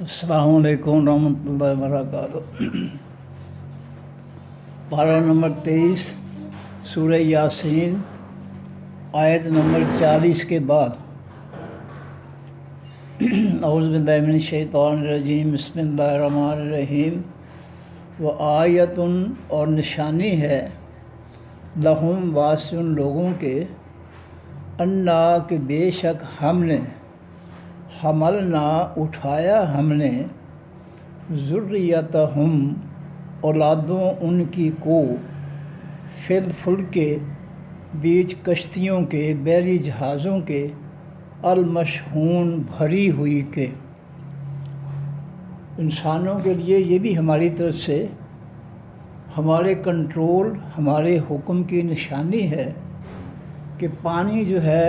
السلام علیکم ورحمۃ اللہ وبرکاتہ۔ پارہ نمبر 23 سورہ یاسین آیت نمبر 40 کے بعد اعوذ باللہ من الشیطان الرجیم بسم اللہ الرحمن الرحیم۔ وہ آیتن اور نشانی ہے لہم واسع ان لوگوں کے انا کہ بے شک ہم نے حملنا اٹھایا ہم نے ذریتہم اولادوں ان کی کو فی الفلک کے بیچ کشتیوں کے بحری جہازوں کے المشحون بھری ہوئی کے۔ انسانوں کے لیے یہ بھی ہماری طرف سے ہمارے کنٹرول ہمارے حکم کی نشانی ہے کہ پانی جو ہے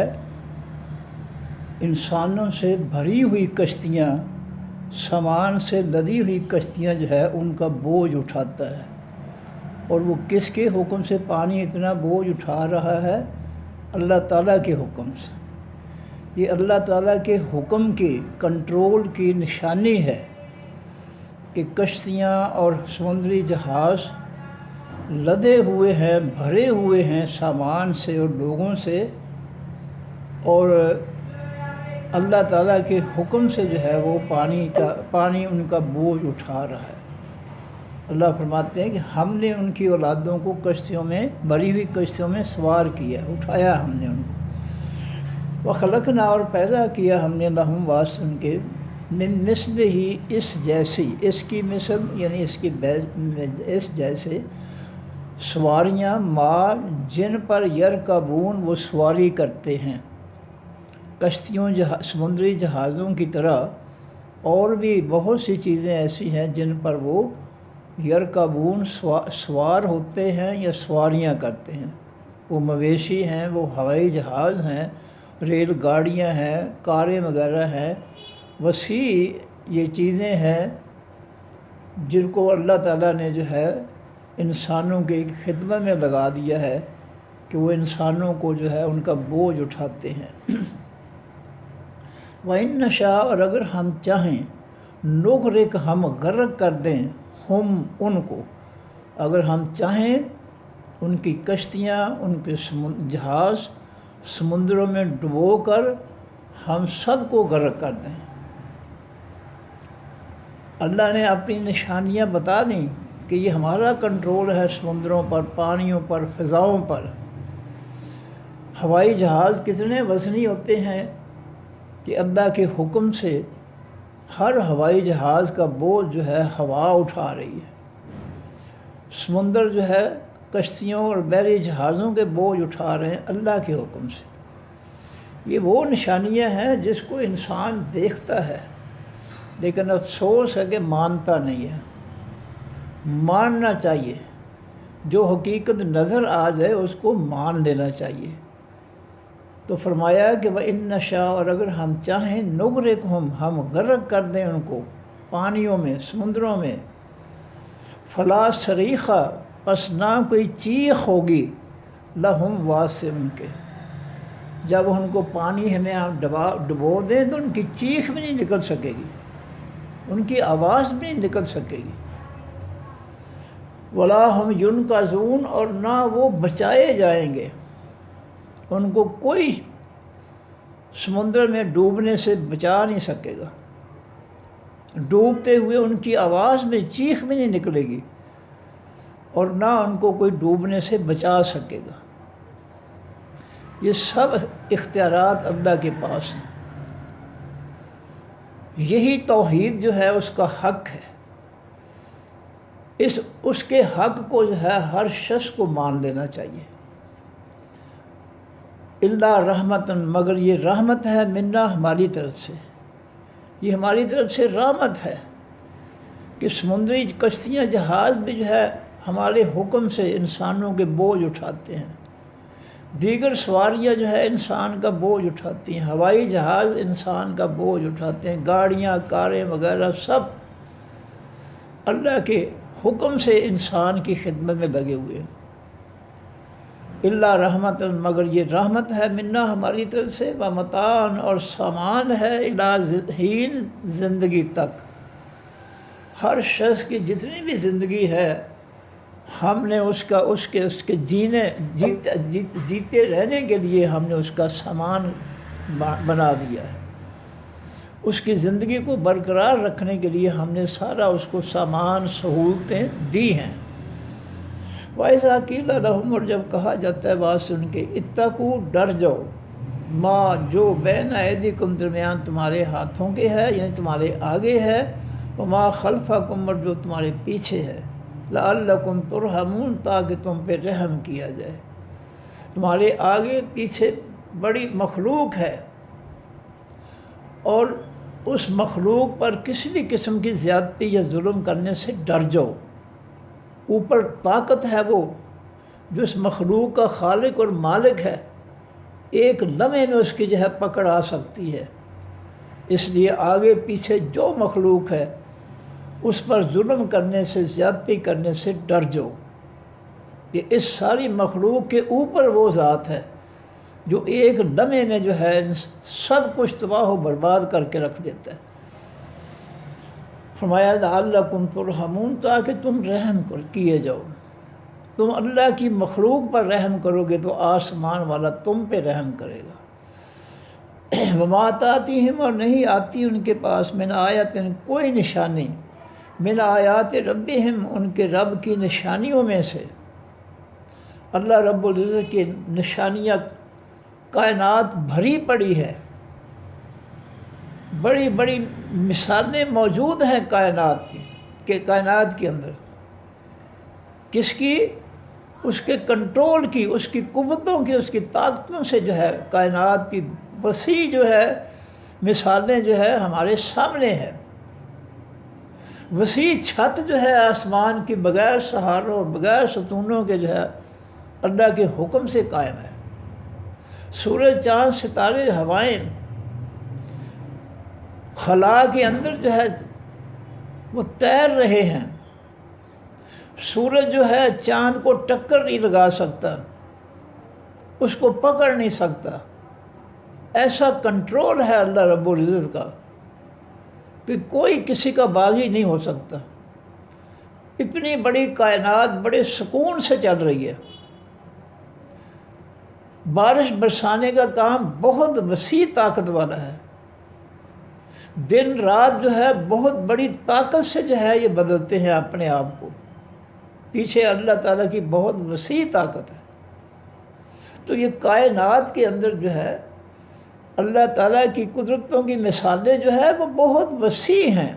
انسانوں سے بھری ہوئی کشتیاں سامان سے لدی ہوئی کشتیاں جو ہے ان کا بوجھ اٹھاتا ہے۔ اور وہ کس کے حکم سے پانی اتنا بوجھ اٹھا رہا ہے؟ اللہ تعالیٰ کے حکم سے۔ یہ اللہ تعالیٰ کے حکم کی کنٹرول کی نشانی ہے کہ کشتیاں اور سمندری جہاز لدے ہوئے ہیں بھرے ہوئے ہیں سامان سے اور لوگوں سے، اور اللہ تعالیٰ کے حکم سے جو ہے وہ پانی ان کا بوجھ اٹھا رہا ہے۔ اللہ فرماتے ہیں کہ ہم نے ان کی اولادوں کو کشتیوں میں بھری ہوئی کشتیوں میں سوار کیا، اٹھایا ہم نے ان کو۔ وخلقنا اور پیدا کیا ہم نے لہم واسع ان کے من مثل ہی اس جیسی، اس کی مثل یعنی اس جیسے سواریاں ما جن پر یرکبون وہ سواری کرتے ہیں، کشتیوں سمندری جہازوں کی طرح اور بھی بہت سی چیزیں ایسی ہیں جن پر وہ یرکبون سوار ہوتے ہیں یا سواریاں کرتے ہیں۔ وہ مویشی ہیں، وہ ہوائی جہاز ہیں، ریل گاڑیاں ہیں، کاریں وغیرہ ہیں، وسیع یہ چیزیں ہیں جن کو اللہ تعالیٰ نے جو ہے انسانوں کی خدمت میں لگا دیا ہے کہ وہ انسانوں کو جو ہے ان کا بوجھ اٹھاتے ہیں۔ وَإِن نَشَاء اور اگر ہم چاہیں نغرق ہم غرق کر دیں ہم ان کو، اگر ہم چاہیں ان کی کشتیاں ان کے جہاز سمندروں میں ڈبو کر ہم سب کو غرق کر دیں۔ اللہ نے اپنی نشانیاں بتا دیں کہ یہ ہمارا کنٹرول ہے سمندروں پر، پانیوں پر، فضاؤں پر۔ ہوائی جہاز کتنے وزنی ہوتے ہیں کہ اللہ کے حکم سے ہر ہوائی جہاز کا بوجھ جو ہے ہوا اٹھا رہی ہے۔ سمندر جو ہے کشتیوں اور بحری جہازوں کے بوجھ اٹھا رہے ہیں اللہ کے حکم سے۔ یہ وہ نشانیاں ہیں جس کو انسان دیکھتا ہے لیکن افسوس ہے کہ مانتا نہیں ہے۔ ماننا چاہیے، جو حقیقت نظر آ جائے اس کو مان لینا چاہیے۔ تو فرمایا کہ وَإِن نَشَاء اور اگر ہم چاہیں نغرقہم ہم غرق کر دیں ان کو پانیوں میں سمندروں میں، فلا صریخ پس نہ کوئی چیخ ہوگی لہم واسع ان کے، جب ان کو پانی ہمیں ڈبو دیں تو ان کی چیخ بھی نہیں نکل سکے گی، ان کی آواز بھی نہیں نکل سکے گی۔ ولا ہم ینقذون اور نہ وہ بچائے جائیں گے، ان کو کوئی سمندر میں ڈوبنے سے بچا نہیں سکے گا۔ ڈوبتے ہوئے ان کی آواز میں چیخ بھی نہیں نکلے گی اور نہ ان کو کوئی ڈوبنے سے بچا سکے گا۔ یہ سب اختیارات اللہ کے پاس ہیں۔ یہی توحید جو ہے اس کا حق ہے، اس کے حق کو جو ہے ہر شخص کو مان لینا چاہیے۔ اللہ رحمتن مگر یہ رحمت ہے منا ہماری طرف سے، یہ ہماری طرف سے رحمت ہے کہ سمندری کشتیاں جہاز بھی جو ہے ہمارے حکم سے انسانوں کے بوجھ اٹھاتے ہیں، دیگر سواریاں جو ہے انسان کا بوجھ اٹھاتی ہیں، ہوائی جہاز انسان کا بوجھ اٹھاتے ہیں، گاڑیاں کاریں وغیرہ سب اللہ کے حکم سے انسان کی خدمت میں لگے ہوئے ہیں۔ اللہ رحمت مگر یہ رحمت ہے منا ہماری طرف سے، و متاع اور سامان ہے الی حین زندگی تک، ہر شخص کی جتنی بھی زندگی ہے ہم نے اس کے جیتے رہنے کے لیے ہم نے اس کا سامان بنا دیا ہے. اس کی زندگی کو برقرار رکھنے کے لیے ہم نے سارا اس کو سامان سہولتیں دی ہیں. وَإِذَا قِيلَ لَهُمْ، اور جب کہا جاتا ہے بات سن کے، اتقوا، ڈر جاؤ، ما جو بین ایدیکم درمیان تمہارے ہاتھوں کے ہے یعنی تمہارے آگے ہے، وما خلفکم اور جو تمہارے پیچھے ہے، لعلکم ترحمون تاکہ تم پہ رحم کیا جائے. تمہارے آگے پیچھے بڑی مخلوق ہے اور اس مخلوق پر کسی بھی قسم کی زیادتی یا ظلم کرنے سے ڈر جاؤ. اوپر طاقت ہے وہ جو اس مخلوق کا خالق اور مالک ہے، ایک لمحے میں اس کی جو ہے پکڑ آ سکتی ہے. اس لیے آگے پیچھے جو مخلوق ہے اس پر ظلم کرنے سے، زیادتی کرنے سے ڈر جاؤ. کہ اس ساری مخلوق کے اوپر وہ ذات ہے جو ایک لمحے میں جو ہے سب کچھ تباہ و برباد کر کے رکھ دیتا ہے. فرمایا لعلکم ترحمون تاکہ تم رحم کیے جاؤ. تم اللہ کی مخلوق پر رحم کرو گے تو آسمان والا تم پہ رحم کرے گا. وما تاتیہم، اور نہیں آتی ان کے پاس، من آیت کوئی نشانی، من آیات ربہم ان کے رب کی نشانیوں میں سے. اللہ رب العزت کی نشانیاں کائنات بھری پڑی ہے، بڑی بڑی مثالیں موجود ہیں کائنات کے اندر. کس کی؟ اس کے کنٹرول کی، اس کی قوتوں کی، اس کی طاقتوں سے جو ہے کائنات کی وسیع جو ہے مثالیں جو ہے ہمارے سامنے ہے. وسیع چھت جو ہے آسمان کی بغیر سہاروں اور بغیر ستونوں کے جو ہے اللہ کے حکم سے قائم ہے. سورج، چاند، ستارے، ہوائیں خلا کے اندر جو ہے وہ تیر رہے ہیں. سورج جو ہے چاند کو ٹکر نہیں لگا سکتا، اس کو پکڑ نہیں سکتا. ایسا کنٹرول ہے اللہ رب العزت کا کہ کوئی کسی کا باغی نہیں ہو سکتا. اتنی بڑی کائنات بڑے سکون سے چل رہی ہے. بارش برسانے کا کام بہت وسیع طاقت والا ہے. دن رات جو ہے بہت بڑی طاقت سے جو ہے یہ بدلتے ہیں اپنے آپ کو. پیچھے اللہ تعالیٰ کی بہت وسیع طاقت ہے. تو یہ کائنات کے اندر جو ہے اللہ تعالیٰ کی قدرتوں کی مثالیں جو ہے وہ بہت وسیع ہیں.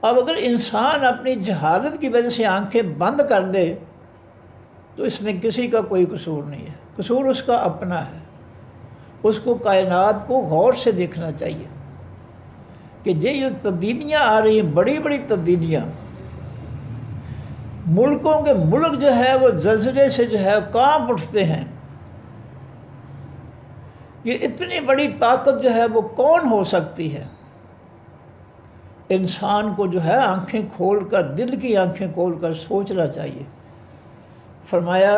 اب اگر انسان اپنی جہالت کی وجہ سے آنکھیں بند کر دے تو اس میں کسی کا کوئی قصور نہیں ہے. قصور اس کا اپنا ہے. اس کو کائنات کو غور سے دیکھنا چاہیے کہ یہ تبدیلیاں آ رہی ہیں، بڑی بڑی تبدیلیاں. ملکوں کے ملک جو ہے وہ زلزلے سے جو ہے کانپ اٹھتے ہیں. یہ اتنی بڑی طاقت جو ہے وہ کون ہو سکتی ہے؟ انسان کو جو ہے آنکھیں کھول کر، دل کی آنکھیں کھول کر سوچنا چاہیے. فرمایا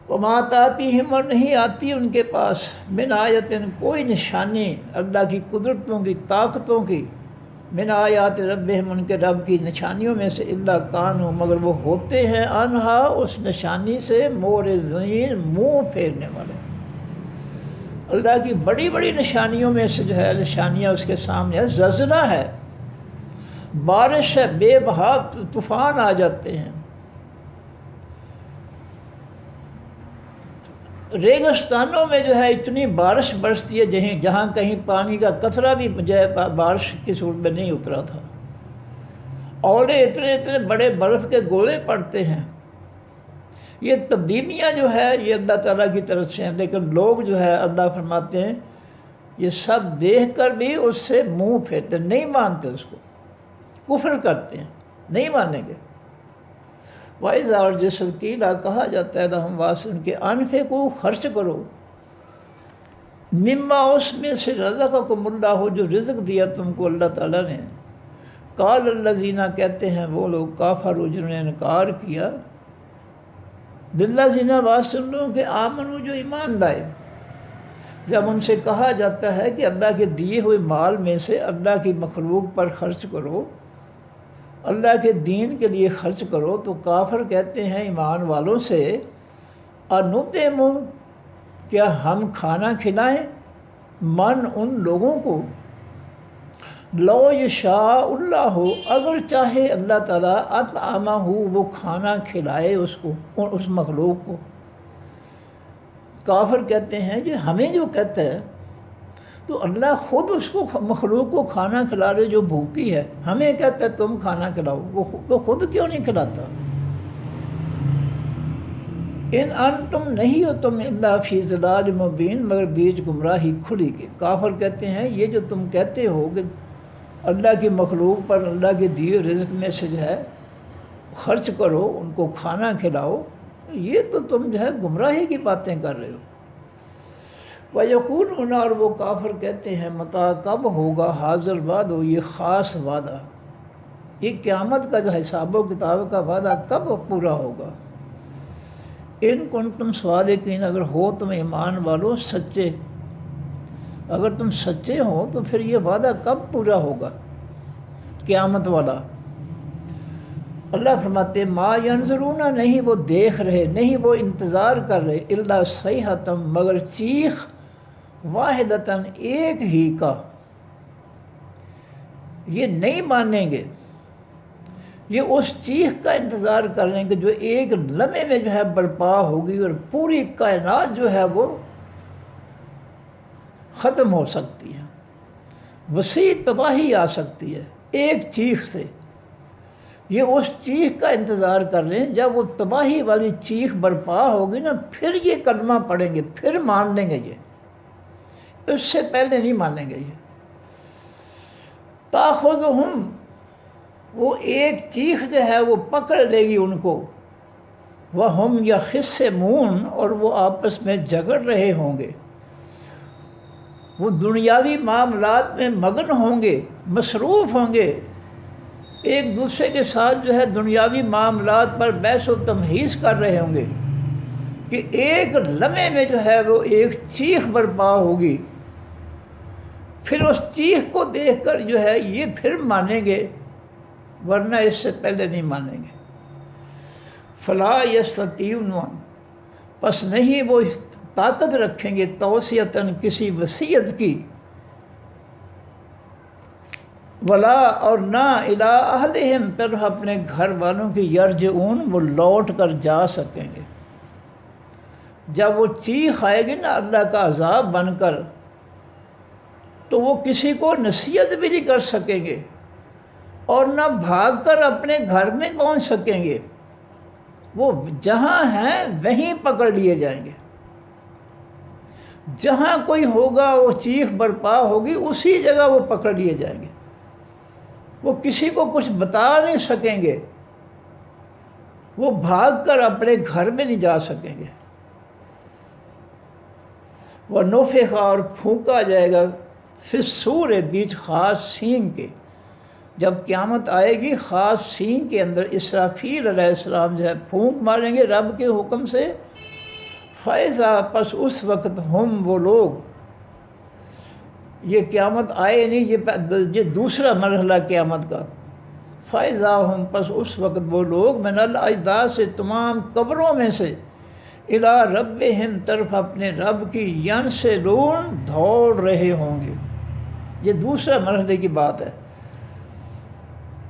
وما تاتیہم، اور نہیں آتی ان کے پاس، من آیت کوئی نشانی اللہ کی قدرتوں کی، طاقتوں کی، من آیات ربہم ان کے رب کی نشانیوں میں سے، الا کانوا مگر وہ ہوتے ہیں، انہا اس نشانی سے، معرضین منہ پھیرنے والے. اللہ کی بڑی بڑی نشانیوں میں سے جو ہے نشانیاں اس کے سامنے ہے. زلزلہ ہے، بارش ہے، بے بہا طوفان آ جاتے ہیں. ریگستانوں میں جو ہے اتنی بارش برستی ہے جہاں کہیں پانی کا قطرہ بھی جو ہے بارش کی صورت میں نہیں اترا تھا. اولے اتنے بڑے برف کے گولے پڑتے ہیں. یہ تبدیلیاں جو ہے یہ اللہ تعالیٰ کی طرف سے ہیں. لیکن لوگ جو ہے اللہ فرماتے ہیں یہ سب دیکھ کر بھی اس سے منہ پھیرتے، نہیں مانتے، اس کو کفر کرتے ہیں، نہیں مانیں گے. وَإِذَا، اور جس قیلا کہا جاتا ہے لَهُمْ واسن کے، انفقوا خرچ کرو، مما اس میں سے رزقکم اللہ جو رزق دیا تم کو اللہ تعالیٰ نے. قال الذین کہتے ہیں وہ لوگ، کافروا جنہوں نے انکار کیا، للذین واسن لوگوں کے آمنوا جو ایمان لائے، جب ان سے کہا جاتا ہے کہ اللہ کے دیے ہوئے مال میں سے اللہ کی مخلوق پر خرچ کرو، اللہ کے دین کے لیے خرچ کرو، تو کافر کہتے ہیں ایمان والوں سے انطعم، کیا ہم کھانا کھلائیں من ان لوگوں کو، لو یشاء اللہ، اگر چاہے اللہ تعالیٰ اطعمہ، وہ کھانا کھلائے اس کو، اس مخلوق کو۔ کافر کہتے ہیں کہ ہمیں جو کہتا ہے تو اللہ خود اس کو مخلوق کو کھانا کھلا دے جو بھوکی ہے، ہمیں کہتا ہے تم کھانا کھلاؤ، وہ خود کیوں نہیں کھلاتا؟ ان انتم، نہیں ہو تم الا فی ضلال مبین، مگر بیچ گمراہی کھلی کے۔ کافر کہتے ہیں یہ جو تم کہتے ہو کہ اللہ کی مخلوق پر اللہ کے دیے رزق میں سے جو ہے خرچ کرو، ان کو کھانا کھلاؤ، یہ تو تم جو ہے گمراہی کی باتیں کر رہے ہو۔ وَيَقُولُونَ، اور وہ کافر کہتے ہیں متى، کب ہوگا، حاضر وعدہ، یہ خاص وعدہ، یہ قیامت کا جو حساب و کتاب کا وعدہ کب پورا ہوگا۔ ان کنتم صادقین، اگر ہو تم ایمان والو سچے، اگر تم سچے ہو تو پھر یہ وعدہ کب پورا ہوگا قیامت والا۔ اللہ فرماتے ما ینظرون، نہیں وہ دیکھ رہے، نہیں وہ انتظار کر رہے، الا صیحۃ، مگر چیخ، واحدۃ، ایک ہی کا۔ یہ نہیں مانیں گے، یہ اس چیخ کا انتظار کر رہے ہیں کہ جو ایک لمحے میں جو ہے برپا ہوگی اور پوری کائنات جو ہے وہ ختم ہو سکتی ہے، وسیع تباہی آ سکتی ہے ایک چیخ سے۔ یہ اس چیخ کا انتظار کر رہے ہیں، جب وہ تباہی والی چیخ برپا ہوگی نا، پھر یہ کلمہ پڑھیں گے، پھر مان لیں گے، یہ اس سے پہلے نہیں مانیں گے۔ یہ تاخذہم، وہ ایک چیخ جو ہے وہ پکڑ لے گی ان کو، وہم یخصمون، اور وہ آپس میں جھگڑ رہے ہوں گے، وہ دنیاوی معاملات میں مگن ہوں گے، مصروف ہوں گے، ایک دوسرے کے ساتھ جو ہے دنیاوی معاملات پر بحث و تمہیز کر رہے ہوں گے کہ ایک لمحے میں جو ہے وہ ایک چیخ برپا ہوگی، پھر اس چیخ کو دیکھ کر جو ہے یہ پھر مانیں گے، ورنہ اس سے پہلے نہیں مانیں گے۔ فلا یستطیعون، پس نہیں وہ طاقت رکھیں گے توصیتاً، کسی وصیت کی، ولا، اور نہ الی اہلہم، طرف اپنے گھر والوں کی، یرجعون، وہ لوٹ کر جا سکیں گے۔ جب وہ چیخ آئے گی نا اللہ کا عذاب بن کر، تو وہ کسی کو نصیحت بھی نہیں کر سکیں گے اور نہ بھاگ کر اپنے گھر میں پہنچ سکیں گے، وہ جہاں ہیں وہیں پکڑ لیے جائیں گے۔ جہاں کوئی ہوگا وہ چیخ برپا ہوگی، اسی جگہ وہ پکڑ لیے جائیں گے، وہ کسی کو کچھ بتا نہیں سکیں گے، وہ بھاگ کر اپنے گھر میں نہیں جا سکیں گے۔ وَنُفِخَ، اور پھونکا جائے گا، فِي الصُّورِ، بیچ خاص سینگ کے، جب قیامت آئے گی خاص سینگ کے اندر اسرافیل علیہ السلام جو ہے پھونک ماریں گے رب کے حکم سے، فَإِذَا، پس اس وقت، ہم، وہ لوگ، یہ قیامت آئے نہیں، یہ دوسرا مرحلہ قیامت کا، فَإِذَا ہم، پس اس وقت وہ لوگ، من الاجداث، سے تمام قبروں میں سے، الی ربہم، طرف اپنے رب کی، ینسلون، دوڑ رہے ہوں گے۔ یہ دوسرا مرحلے کی بات ہے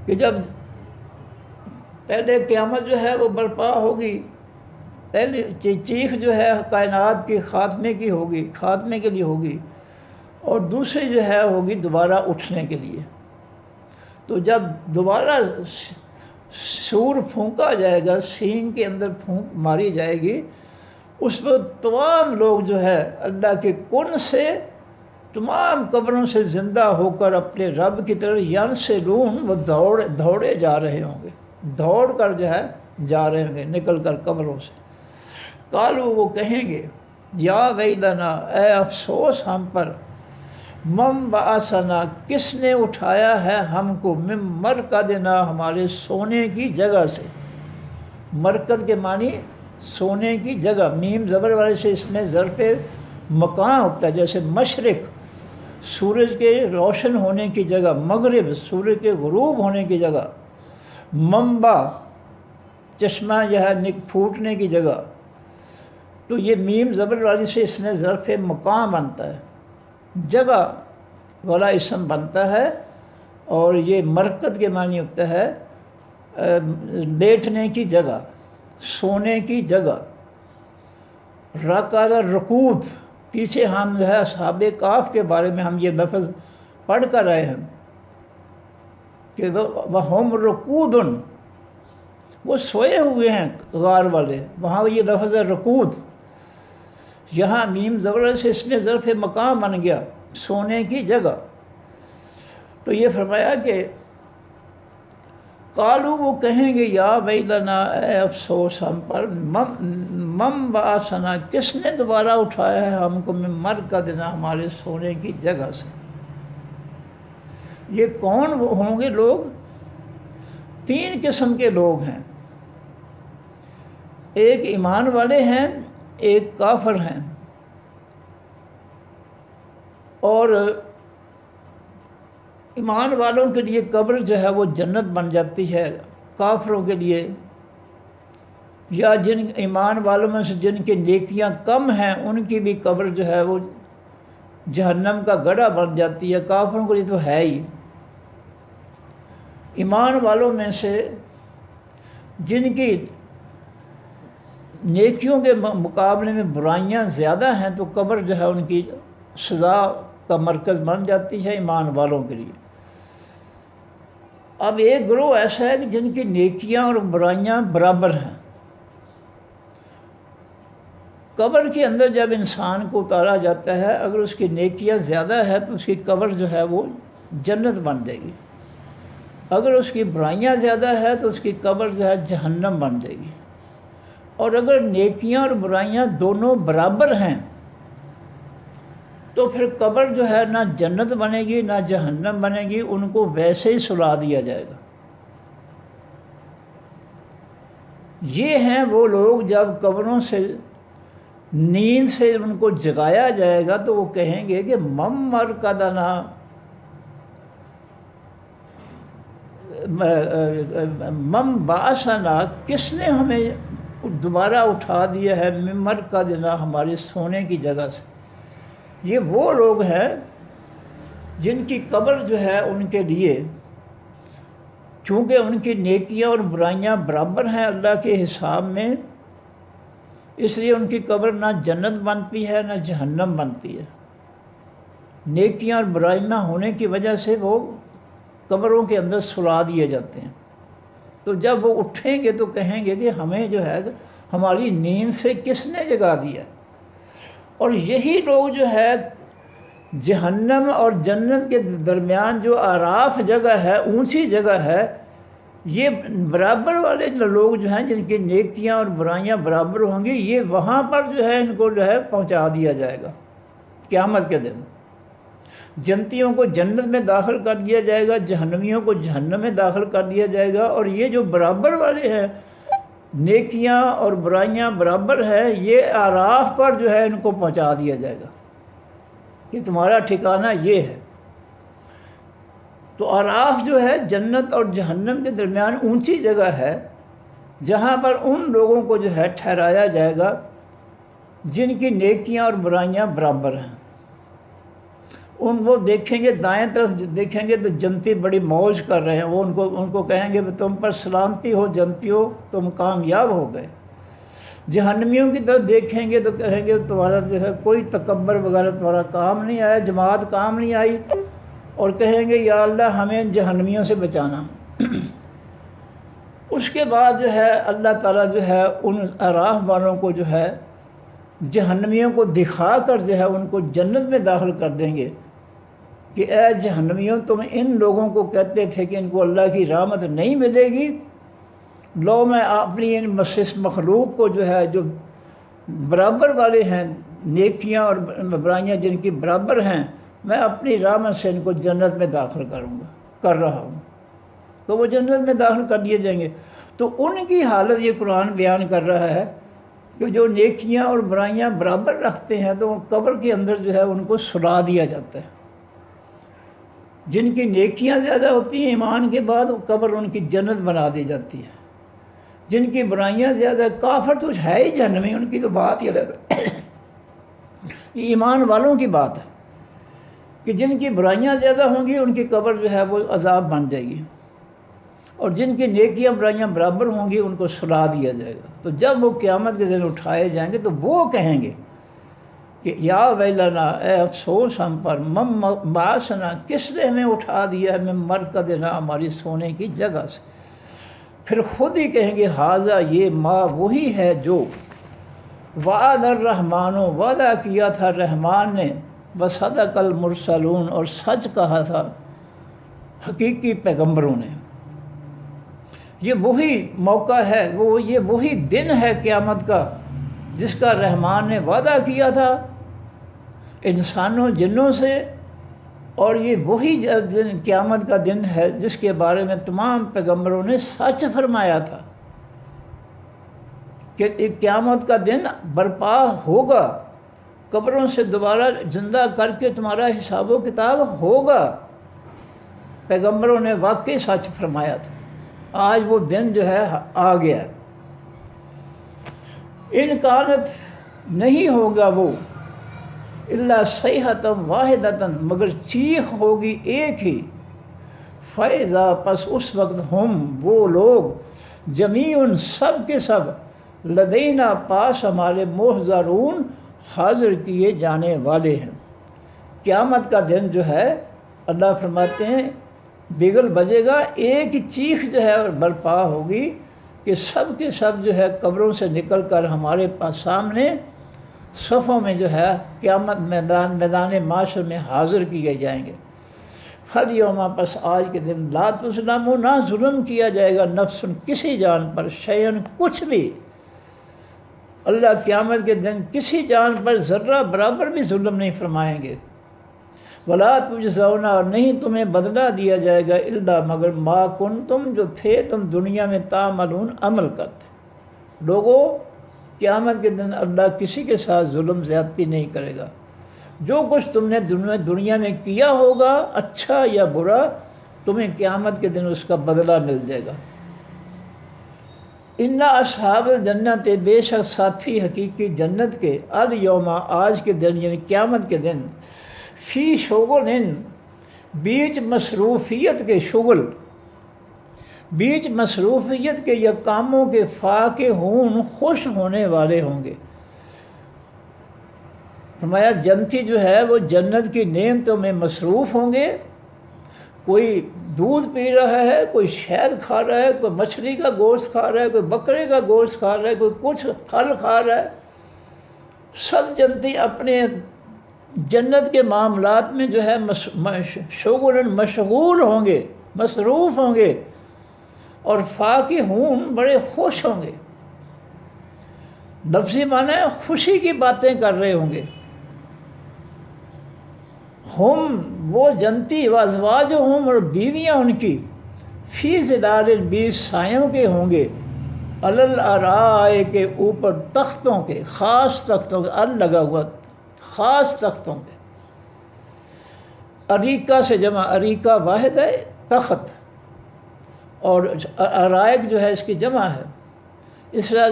کہ جب پہلے قیامت جو ہے وہ برپا ہوگی، پہلی چیخ جو ہے کائنات کی خاتمے کی ہوگی، خاتمے کے لیے ہوگی، اور دوسری جو ہے ہوگی دوبارہ اٹھنے کے لیے۔ تو جب دوبارہ سور پھونکا جائے گا، سینگ کے اندر پھونک ماری جائے گی، اس وقت تمام لوگ جو ہے اللہ کے کن سے، تمام قبروں سے زندہ ہو کر اپنے رب کی طرف، ینسلون، وہ دوڑے جا رہے ہوں گے، دوڑ کر جو ہے جا رہے ہوں گے نکل کر قبروں سے۔ قالوا، وہ کہیں گے، یا ویلنا، اے افسوس ہم پر، من بعثنا، کس نے اٹھایا ہے ہم کو، من مرقدنا، ہمارے سونے کی جگہ سے۔ مرقد کے معنی سونے کی جگہ، میم زبر والے سے اس میں ظرف مکان ہوتا ہے، جیسے مشرق سورج کے روشن ہونے کی جگہ، مغرب سورج کے غروب ہونے کی جگہ، منبع چشمہ جو ہے پھوٹنے کی جگہ. تو یہ میم زبر والی سے اس میں ظرف مقام بنتا ہے، جگہ والا اسم بنتا ہے، اور یہ مرکز کے معنی ہوتا ہے لیٹنے کی جگہ، سونے کی جگہ. رکعت رکود، پیچھے ہم جو ہے اصحاب کہف کے بارے میں ہم یہ لفظ پڑھ کر آئے ہیں کہ وَهُمْ رُقُودٌ، وہ سوئے ہوئے ہیں غار والے، وہاں یہ لفظ ہے رکود. یہاں میم زبر سے اس میں ظرف مقام بن گیا، سونے کی جگہ. تو یہ فرمایا کہ قالو، وہ کہیں گے یا ویلنا، اے افسوس ہم پر، من بعثنا، کس نے دوبارہ اٹھایا ہے ہم کو، من مرقدنا، ہمارے سونے کی جگہ سے. یہ کون ہوں گے لوگ؟ 3 قسم کے لوگ ہیں. ایک ایمان والے ہیں، ایک کافر ہیں. اور ایمان والوں کے لیے قبر جو ہے وہ جنت بن جاتی ہے، کافروں کے لیے یا جن ایمان والوں میں سے جن کی نیکیاں کم ہیں ان کی بھی قبر جو ہے وہ جہنم کا گڑھا بن جاتی ہے. کافروں کے لیے تو ہے ہی. ایمان والوں میں سے جن کی نیکیوں کے مقابلے میں برائیاں زیادہ ہیں تو قبر جو ہے ان کی سزا کا مرکز بن جاتی ہے ایمان والوں کے لیے. اب ایک گروہ ایسا ہے کہ جن کی نیکیاں اور برائیاں برابر ہیں. قبر کے اندر جب انسان کو اتارا جاتا ہے، اگر اس کی نیکیاں زیادہ ہے تو اس کی قبر جو ہے وہ جنت بن جائے گی. اگر اس کی برائیاں زیادہ ہے تو اس کی قبر جو ہے جہنم بن جائے گی. اور اگر نیکیاں اور برائیاں دونوں برابر ہیں تو پھر قبر جو ہے نہ جنت بنے گی نہ جہنم بنے گی، ان کو ویسے ہی سلا دیا جائے گا. یہ ہیں وہ لوگ جب قبروں سے نیند سے ان کو جگایا جائے گا تو وہ کہیں گے کہ من مرقدنا، من بعثنا، کس نے ہمیں دوبارہ اٹھا دیا ہے، من مرقدنا، ہماری سونے کی جگہ سے. یہ وہ لوگ ہیں جن کی قبر جو ہے ان کے لیے، چونکہ ان کی نیکیاں اور برائیاں برابر ہیں اللہ کے حساب میں، اس لیے ان کی قبر نہ جنت بنتی ہے نہ جہنم بنتی ہے. نیکیاں اور برائیاں ہونے کی وجہ سے وہ قبروں کے اندر سلا دیے جاتے ہیں. تو جب وہ اٹھیں گے تو کہیں گے کہ ہمیں جو ہے ہماری نیند سے کس نے جگا دیا. اور یہی لوگ جو ہے جہنم اور جنت کے درمیان جو اعراف جگہ ہے، اونچی جگہ ہے، یہ برابر والے لوگ جو ہیں جن کی نیکیاں اور برائیاں برابر ہوں گی، یہ وہاں پر جو ہے ان کو جو ہے پہنچا دیا جائے گا قیامت کے دن. جنتیوں کو جنت میں داخل کر دیا جائے گا، جہنمیوں کو جہنم میں داخل کر دیا جائے گا. اور یہ جو برابر والے ہیں، نیکیاں اور برائیاں برابر ہے، یہ اعراف پر جو ہے ان کو پہنچا دیا جائے گا کہ تمہارا ٹھکانہ یہ ہے. تو اعراف جو ہے جنت اور جہنم کے درمیان اونچی جگہ ہے، جہاں پر ان لوگوں کو جو ہے ٹھہرایا جائے گا جن کی نیکیاں اور برائیاں برابر ہیں. وہ دیکھیں گے، دائیں طرف دیکھیں گے تو جنتی بڑی موج کر رہے ہیں. وہ ان کو کہیں گے تم پر سلامتی ہو جنتیوں، تم کامیاب ہو گئے. جہنمیوں کی طرف دیکھیں گے تو کہیں گے تمہارا جو ہے کوئی تکبر وغیرہ تمہارا کام نہیں آیا، جماعت کام نہیں آئی. اور کہیں گے یا اللہ ہمیں جہنمیوں سے بچانا. اس کے بعد جو ہے اللہ تعالیٰ جو ہے ان اعراف والوں کو جو ہے جہنمیوں کو دکھا کر جو ہے ان کو جنت میں داخل کر دیں گے کہ اے جہنمیوں، تم ان لوگوں کو کہتے تھے کہ ان کو اللہ کی رحمت نہیں ملے گی، لو میں اپنی ان مسیح مخلوق کو جو ہے جو برابر والے ہیں، نیکیاں اور برائیاں جن کی برابر ہیں، میں اپنی رحمت سے ان کو جنت میں داخل کر رہا ہوں. تو وہ جنت میں داخل کر دیے جائیں گے. تو ان کی حالت یہ قرآن بیان کر رہا ہے کہ جو نیکیاں اور برائیاں برابر رکھتے ہیں تو قبر کے اندر جو ہے ان کو سلا دیا جاتا ہے. جن کی نیکیاں زیادہ ہوتی ہیں ایمان کے بعد، وہ قبر ان کی جنت بنا دی جاتی ہے. جن کی برائیاں زیادہ، کافر تو ہے ہی جہنمی، ان کی تو بات ہی الگ ہے. یہ ایمان والوں کی بات ہے کہ جن کی برائیاں زیادہ ہوں گی ان کی قبر جو ہے وہ عذاب بن جائے گی، اور جن کی نیکیاں برائیاں برابر ہوں گی ان کو سلا دیا جائے گا. تو جب وہ قیامت کے دن اٹھائے جائیں گے تو وہ کہیں گے کہ یا ویلنا، اے افسوس ہم پر، مم باسنا، کس نے ہمیں اٹھا دیا ہے، میں مرقدنا، ہماری سونے کی جگہ سے. پھر خود ہی کہیں گے حاذا، یہ ما وہی ہے جو وعد الرحمن، وعدہ کیا تھا رحمان نے، وصدق المرسلون، اور سچ کہا تھا حقیقی پیغمبروں نے. یہ وہی موقع ہے، یہ وہی دن ہے قیامت کا جس کا رحمان نے وعدہ کیا تھا انسانوں جنوں سے، اور یہ وہی دن قیامت کا دن ہے جس کے بارے میں تمام پیغمبروں نے سچ فرمایا تھا کہ قیامت کا دن برپا ہوگا، قبروں سے دوبارہ زندہ کر کے تمہارا حساب و کتاب ہوگا. پیغمبروں نے واقعی سچ فرمایا تھا. آج وہ دن جو ہے آ گیا. انکارت نہیں ہوگا وہ الا صیحۃ واحدۃ، مگر چیخ ہوگی ایک ہی. فیضا، پس اس وقت ہم وہ لوگ، جمیع سب کے سب، لدینا پاس ہمارے، محضرون حاضر کیے جانے والے ہیں. قیامت کا دن جو ہے اللہ فرماتے ہیں بگل بجے گا، ایک چیخ جو ہے برپا ہوگی کہ سب کے سب جو ہے قبروں سے نکل کر ہمارے پاس سامنے صفوں میں جو ہے قیامت میدان معاشر میں حاضر کیے جائیں گے. فالیوم، پس آج کے دن، لا تظلم، نہ ظلم کیا جائے گا نفس کسی جان پر، شیئن کچھ بھی. اللہ قیامت کے دن کسی جان پر ذرہ برابر بھی ظلم نہیں فرمائیں گے. ولا تجزون، اور نہیں تمہیں بدلہ دیا جائے گا، الا مگر ما کنتم، جو تھے تم دنیا میں تعملون، عمل کرتے. لوگوں، قیامت کے دن اللہ کسی کے ساتھ ظلم زیادتی نہیں کرے گا. جو کچھ تم نے دنیا میں کیا ہوگا، اچھا یا برا، تمہیں قیامت کے دن اس کا بدلہ مل جائے گا. ان اصحاب الجنت، بے شک ساتھی حقیقی جنت کے، الیوم، آج کے دن یعنی قیامت کے دن، فی شغل، بیچ مصروفیت کے، شغل بیچ مصروفیت کے یا کاموں کے، فاکہون، خوش ہونے والے ہوں گے. فرمایا جنتی جو ہے وہ جنت کی نعمتوں میں مصروف ہوں گے. کوئی دودھ پی رہا ہے، کوئی شہد کھا رہا ہے، کوئی مچھلی کا گوشت کھا رہا ہے، کوئی بکرے کا گوشت کھا رہا ہے، کوئی کچھ پھل کھا رہا ہے. سب جنتی اپنے جنت کے معاملات میں جو ہے شغل، مشغول ہوں گے، مصروف ہوں گے، اور فاکہون، بڑے خوش ہوں گے. لفظی معنی ہے خوشی کی باتیں کر رہے ہوں گے. ہم، وہ جنتی، وازواجہم، اور بیویاں ان کی، فی ظلال، بیچ سایوں کے ہوں گے، علی الارائے، کے اوپر تختوں کے، خاص تختوں کے، ال لگا ہوا، خاص تختوں کے. اریکہ سے جمع، اریکہ واحد ہے تخت، اور ارائک جو ہے اس کی جمع ہے. اس طرح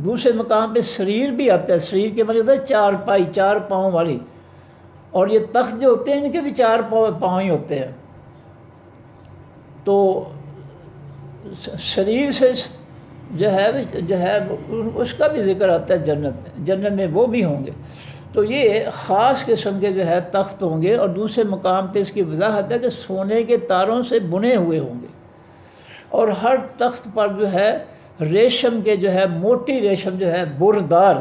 دوسرے مقام پہ سریر بھی آتا ہے. سریر کے مطلب ہے چار پائی، چار پاؤں والی، اور یہ تخت جو ہوتے ہیں ان کے بھی چار پاؤں ہی ہوتے ہیں. تو سریر سے جو ہے اس کا بھی ذکر آتا ہے جنت میں وہ بھی ہوں گے. تو یہ خاص قسم کے جو ہے تخت ہوں گے. اور دوسرے مقام پہ اس کی وضاحت ہے کہ سونے کے تاروں سے بنے ہوئے ہوں گے، اور ہر تخت پر جو ہے ریشم کے جو ہے، موٹی ریشم جو ہے، بردار،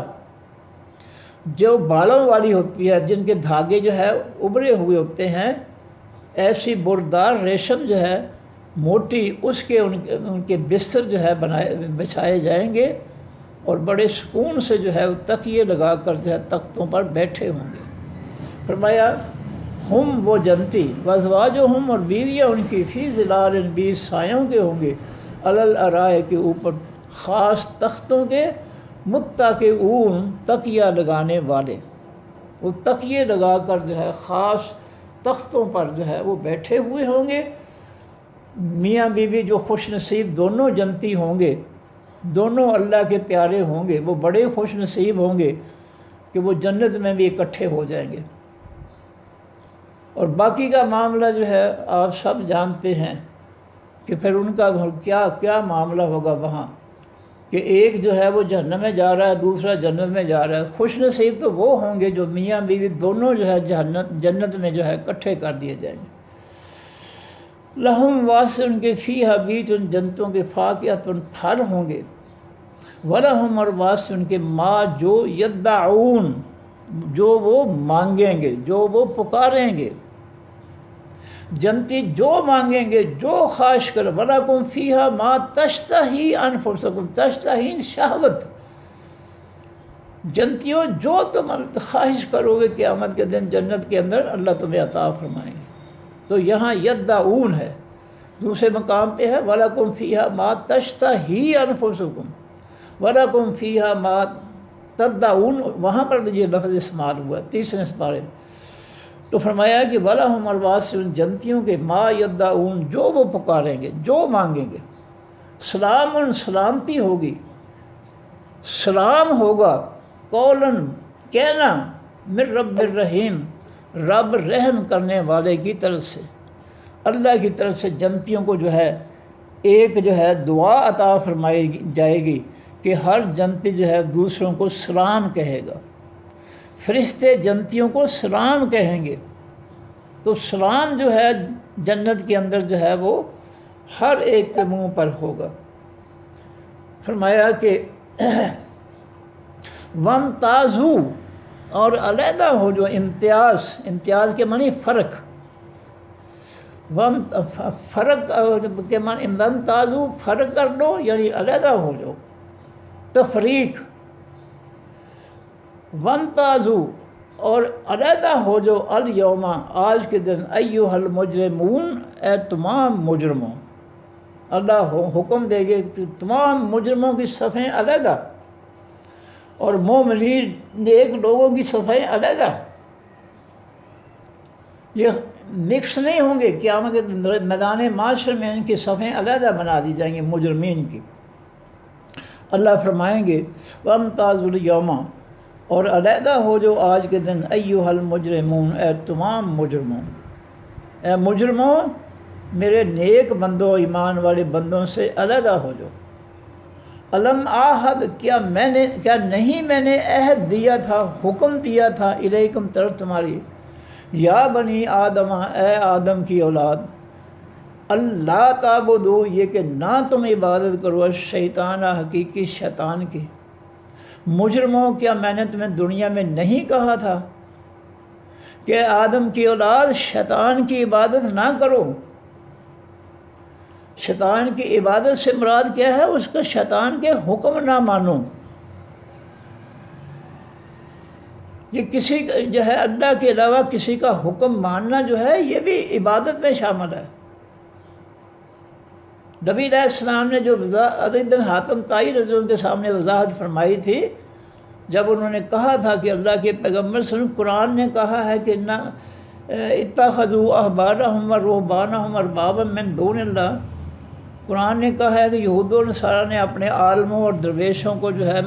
جو بالوں والی ہوتی ہے، جن کے دھاگے جو ہے ابھرے ہوئے ہوتے ہیں، ایسی بردار ریشم جو ہے موٹی، اس کے ان کے بستر جو ہے بچھائے جائیں گے، اور بڑے سکون سے جو ہے تکیے لگا کر جو ہے تختوں پر بیٹھے ہوں گے. فرمایا ہم، وہ جنتی، وازواجہم، اور بیویاں ان کی، فی ظلال، بیچ سایوں کے ہوں گے، علی الارائے، کے اوپر خاص تختوں کے، متکئون تکیہ لگانے والے، وہ تکیے لگا کر جو ہے خاص تختوں پر جو ہے وہ بیٹھے ہوئے ہوں گے۔ میاں بیوی جو خوش نصیب دونوں جنتی ہوں گے، دونوں اللہ کے پیارے ہوں گے، وہ بڑے خوش نصیب ہوں گے کہ وہ جنت میں بھی اکٹھے ہو جائیں گے۔ اور باقی کا معاملہ جو ہے آپ سب جانتے ہیں کہ پھر ان کا کیا معاملہ ہوگا وہاں، کہ ایک جو ہے وہ جہنم میں جا رہا ہے، دوسرا جنت میں جا رہا ہے۔ خوش نصیب تو وہ ہوں گے جو میاں بیوی دونوں جو ہے جنت میں جو ہے اکٹھے کر دیے جائیں گے۔ لہم واسع ان کے فیہا بیچ ان جنتوں کے فاکہۃ پھل ہوں گے، ولہم اور واسع ان کے ما جو یدعون جو وہ مانگیں گے، جو وہ پکاریں گے، جنتی جو مانگیں گے، جو خواہش کر، وَلَكُمْ فِيهَا مَا تَشْتَهِي أَنفُسُكُمْ تَشْتَهِينَ شہوت، جنتیوں جو تم خواہش کرو گے قیامت کے دن جنت کے اندر اللہ تمہیں عطا فرمائیں گے۔ تو یہاں یدعون ہے، دوسرے مقام پہ ہے وَلَكُمْ فِيهَا مَا تَشْتَهِي أَنفُسُكُمْ وَلَكُمْ فِيهَا مَا تدعون، وہاں پر یہ لفظ استعمال ہوا تیسرے سپارے میں۔ تو فرمایا کہ وَلَهُمْ الْوَاسِعُونَ جنتیوں کے ما یدعون جو وہ پکاریں گے، جو مانگیں گے، سلام سلامتی ہوگی، سلام ہوگا، قولاً کہنا، من رب الرحیم رب رحم کرنے والے کی طرف سے، اللہ کی طرف سے جنتیوں کو جو ہے ایک جو ہے دعا عطا فرمائی جائے گی کہ ہر جنتی جو ہے دوسروں کو سلام کہے گا، فرشتے جنتیوں کو سلام کہیں گے۔ تو سلام جو ہے جنت کے اندر جو ہے وہ ہر ایک کے منہ پر ہوگا۔ فرمایا کہ وَامْتَازُوا اور علیحدہ ہو جو امتیاز کے معنی فرق، فرق کے معنی وَامْتَازُوا فرق کر لو یعنی علیحدہ ہو جاؤ، تفریق، وَامْتَازُوا اور علیحدہ ہو جو الیوم آج کے دن ایھا المجرمون اے تمام مجرموں، اللہ حکم دے گے کہ تمام مجرموں کی صفیں علیحدہ اور مومنین نیک لوگوں کی صفیں علیحدہ، یہ مکس نہیں ہوں گے، قیامت کے میدان معاشر میں ان کی صفیں علیحدہ بنا دی جائیں گی مجرمین کی۔ اللہ فرمائیں گے وَامْتَازُوا الْيَوْمَ اور علیحدہ ہو جو آج کے دن ایھا المجرمون اے تمام مجرموں، اے مجرموں میرے نیک بندوں ایمان والے بندوں سے علیحدہ ہو جو۔ الم آہد کیا نہیں میں نے عہد دیا تھا، حکم دیا تھا الیکم طرف تمہاری، یا بنی آدم اے آدم کی اولاد، اللہ تعبدوا یہ کہ نہ تم عبادت کرو شیطان حقیقی شیطان کی۔ مجرموں کیا میں نے تمہیں دنیا میں نہیں کہا تھا کہ آدم کی اولاد شیطان کی عبادت نہ کرو؟ شیطان کی عبادت سے مراد کیا ہے؟ اس کا شیطان کے حکم نہ مانو۔ یہ کسی جو ہے اللہ کے علاوہ کسی کا حکم ماننا جو ہے یہ بھی عبادت میں شامل ہے۔ نبی علیہ السلام نے جو عدی بن حاتم طائی رضی اللہ عنہ کے سامنے وضاحت فرمائی تھی، جب انہوں نے کہا تھا کہ اللہ کے پیغمبر صلی اللہ علیہ وسلم قرآن نے کہا ہے کہ نہ اتخذوا احبارهم ورهبانهم اربابا من دون اللہ، قرآن نے کہا ہے کہ یہود و نصارہ نے اپنے عالموں اور درویشوں کو جو ہے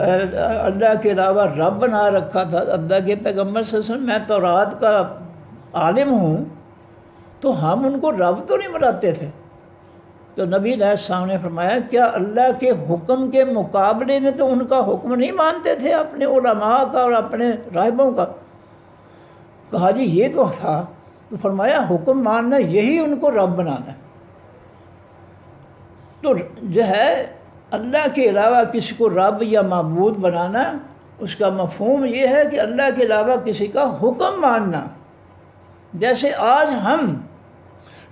اللہ کے علاوہ رب بنا رکھا تھا۔ اللہ کے پیغمبر صلی اللہ علیہ وسلم میں تورات کا عالم ہوں تو ہم ان کو رب تو نہیں بناتے تھے۔ تو نبی علیہ السلام نے فرمایا کیا اللہ کے حکم کے مقابلے میں تو ان کا حکم نہیں مانتے تھے اپنے علماء کا اور اپنے راہبوں کا؟ کہا جی یہ تو تھا، تو فرمایا حکم ماننا یہی ان کو رب بنانا ہے۔ تو جو ہے اللہ کے علاوہ کسی کو رب یا معبود بنانا، اس کا مفہوم یہ ہے کہ اللہ کے علاوہ کسی کا حکم ماننا۔ جیسے آج ہم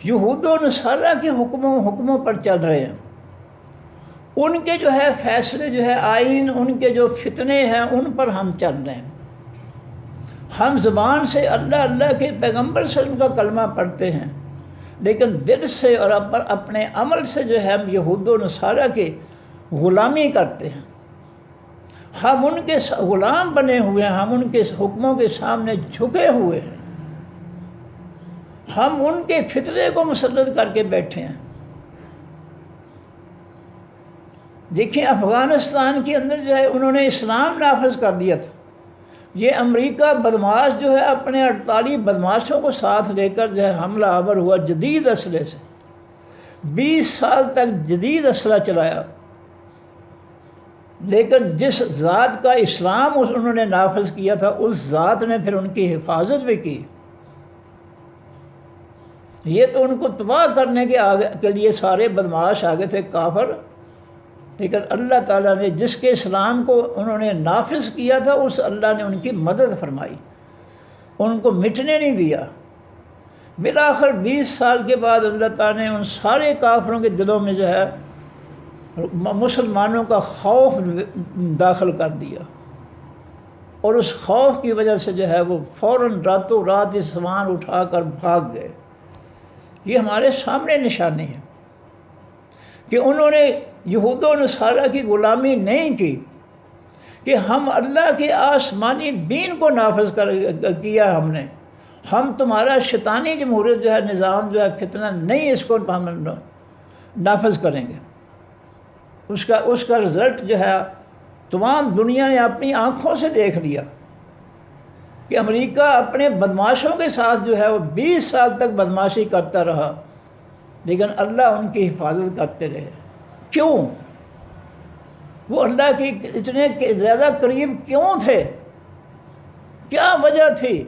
یہود و نصارہ کے حکموں پر چل رہے ہیں، ان کے جو ہے فیصلے جو ہے آئین، ان کے جو فتنے ہیں ان پر ہم چل رہے ہیں۔ ہم زبان سے اللہ اللہ کے پیغمبر صلی اللہ علیہ وسلم کا کلمہ پڑھتے ہیں، لیکن دل سے اور اپنے عمل سے جو ہے ہم یہود و نصارہ کے غلامی کرتے ہیں۔ ہم ان کے غلام بنے ہوئے ہیں، ہم ان کے حکموں کے سامنے جھکے ہوئے ہیں، ہم ان کے فتنے کو مسلط کر کے بیٹھے ہیں۔ دیکھیں افغانستان کے اندر جو ہے انہوں نے اسلام نافذ کر دیا تھا۔ یہ امریکہ بدماش جو ہے اپنے 48 بدماشوں کو ساتھ لے کر جو ہے حملہ آور ہوا جدید اسلحے سے، 20 سال تک جدید اسلحہ چلایا، لیکن جس ذات کا اسلام انہوں نے نافذ کیا تھا اس ذات نے پھر ان کی حفاظت بھی کی۔ یہ تو ان کو تباہ کرنے کے لیے سارے بدماش آگے تھے کافر، لیکن اللہ تعالیٰ نے جس کے اسلام کو انہوں نے نافذ کیا تھا اس اللہ نے ان کی مدد فرمائی، ان کو مٹنے نہیں دیا۔ بالآخر 20 سال کے بعد اللہ تعالیٰ نے ان سارے کافروں کے دلوں میں جو ہے مسلمانوں کا خوف داخل کر دیا، اور اس خوف کی وجہ سے جو ہے وہ فوراً راتوں رات یہ سامان اٹھا کر بھاگ گئے۔ یہ ہمارے سامنے نشانی ہے کہ انہوں نے یہود و نصارہ کی غلامی نہیں کی، کہ ہم اللہ کے آسمانی دین کو نافذ کیا ہم نے، ہم تمہارا شیطانی جمہوریت جو ہے نظام جو ہے فتنہ نہیں، اس کو ہم نافذ کریں گے۔ اس کا رزلٹ جو ہے تمام دنیا نے اپنی آنکھوں سے دیکھ لیا کہ امریکہ اپنے بدماشوں کے ساتھ جو ہے وہ 20 سال تک بدماشی کرتا رہا، لیکن اللہ ان کی حفاظت کرتے رہے۔ کیوں؟ وہ اللہ کی اتنے زیادہ قریب کیوں تھے؟ کیا وجہ تھی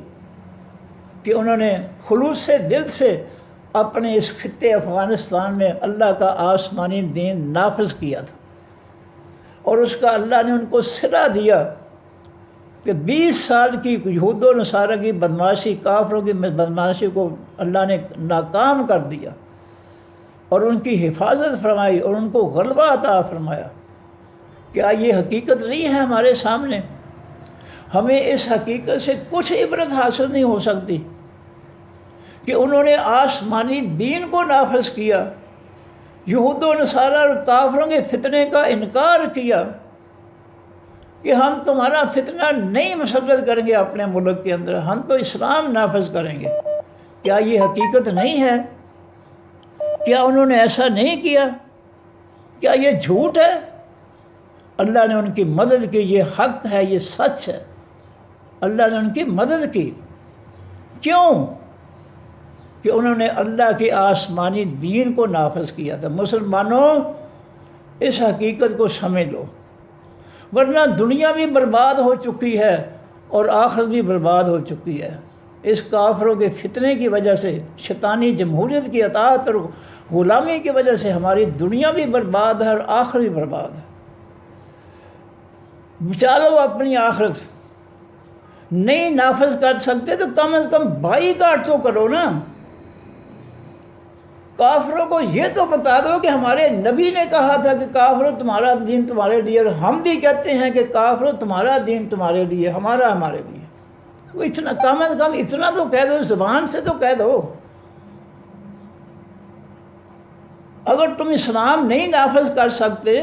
کہ انہوں نے خلوص سے دل سے اپنے اس خطے افغانستان میں اللہ کا آسمانی دین نافذ کیا تھا، اور اس کا اللہ نے ان کو صلہ دیا کہ 20 سال کی یہود و نصارہ کی بدماشی، کافروں کی بدماشی کو اللہ نے ناکام کر دیا، اور ان کی حفاظت فرمائی اور ان کو غلبہ عطا فرمایا۔ کیا یہ حقیقت نہیں ہے ہمارے سامنے؟ ہمیں اس حقیقت سے کچھ عبرت حاصل نہیں ہو سکتی کہ انہوں نے آسمانی دین کو نافذ کیا، یہود و نصارہ اور کافروں کے فتنے کا انکار کیا کہ ہم تمہارا فتنہ نہیں مسلط کریں گے اپنے ملک کے اندر، ہم تو اسلام نافذ کریں گے۔ کیا یہ حقیقت نہیں ہے؟ کیا انہوں نے ایسا نہیں کیا؟ کیا یہ جھوٹ ہے؟ اللہ نے ان کی مدد کی، یہ حق ہے، یہ سچ ہے، اللہ نے ان کی مدد کی۔ کیوں؟ کہ انہوں نے اللہ کے آسمانی دین کو نافذ کیا تھا۔ مسلمانوں اس حقیقت کو سمجھ لو، ورنہ دنیا بھی برباد ہو چکی ہے اور آخرت بھی برباد ہو چکی ہے۔ اس کافروں کے فتنے کی وجہ سے، شیطانی جمہوریت کی اطاعت اور غلامی کی وجہ سے ہماری دنیا بھی برباد ہے اور آخرت بھی برباد ہے۔ بچا لو اپنی آخرت۔ نہیں نافذ کر سکتے تو کم از کم بھائی کاٹ تو کرو نا۔ کافروں کو یہ تو بتا دو کہ ہمارے نبی نے کہا تھا کہ کافروں تمہارا دین تمہارے لیے، اور ہم بھی کہتے ہیں کہ کافروں تمہارا دین تمہارے لیے، ہمارا ہمارے لیے۔ وہ اتنا کم از کم اتنا تو کہہ دو، زبان سے تو کہہ دو۔ اگر تم اسلام نہیں نافذ کر سکتے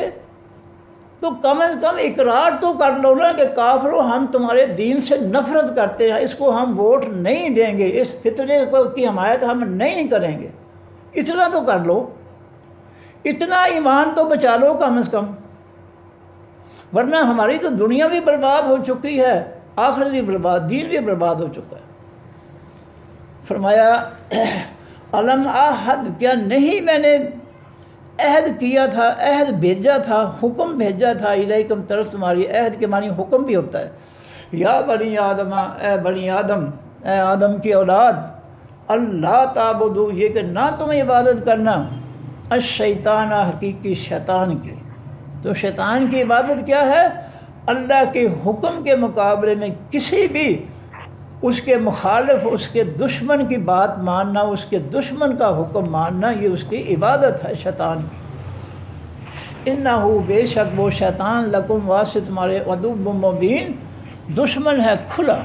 تو کم از کم اقرار تو کر لو نا کہ کافروں ہم تمہارے دین سے نفرت کرتے ہیں، اس کو ہم ووٹ نہیں دیں گے، اس فتنے کی حمایت ہم نہیں کریں گے۔ اتنا تو کر لو، اتنا ایمان تو بچا لو کم از کم، ورنہ ہماری تو دنیا بھی برباد ہو چکی ہے، آخرت بھی برباد، دین بھی برباد ہو چکا ہے۔ فرمایا علم عہد، کیا نہیں میں نے عہد کیا تھا، عہد بھیجا تھا، حکم بھیجا تھا، الیکم طرف تمہاری۔ عہد کے معنی حکم بھی ہوتا ہے۔ یا بنی آدم، اے بنی آدم، اے آدم کی اولاد، اللہ تعبدو، یہ کہ نہ تم عبادت کرنا، الشیطان، حقیقی شیطان کی۔ تو شیطان کی عبادت کیا ہے؟ اللہ کے حکم کے مقابلے میں کسی بھی اس کے مخالف، اس کے دشمن کی بات ماننا، اس کے دشمن کا حکم ماننا، یہ اس کی عبادت ہے شیطان کی۔ انہو، بے شک وہ شیطان، لکم واسطہ تمہارے، عدو مبین، دشمن ہے کھلا۔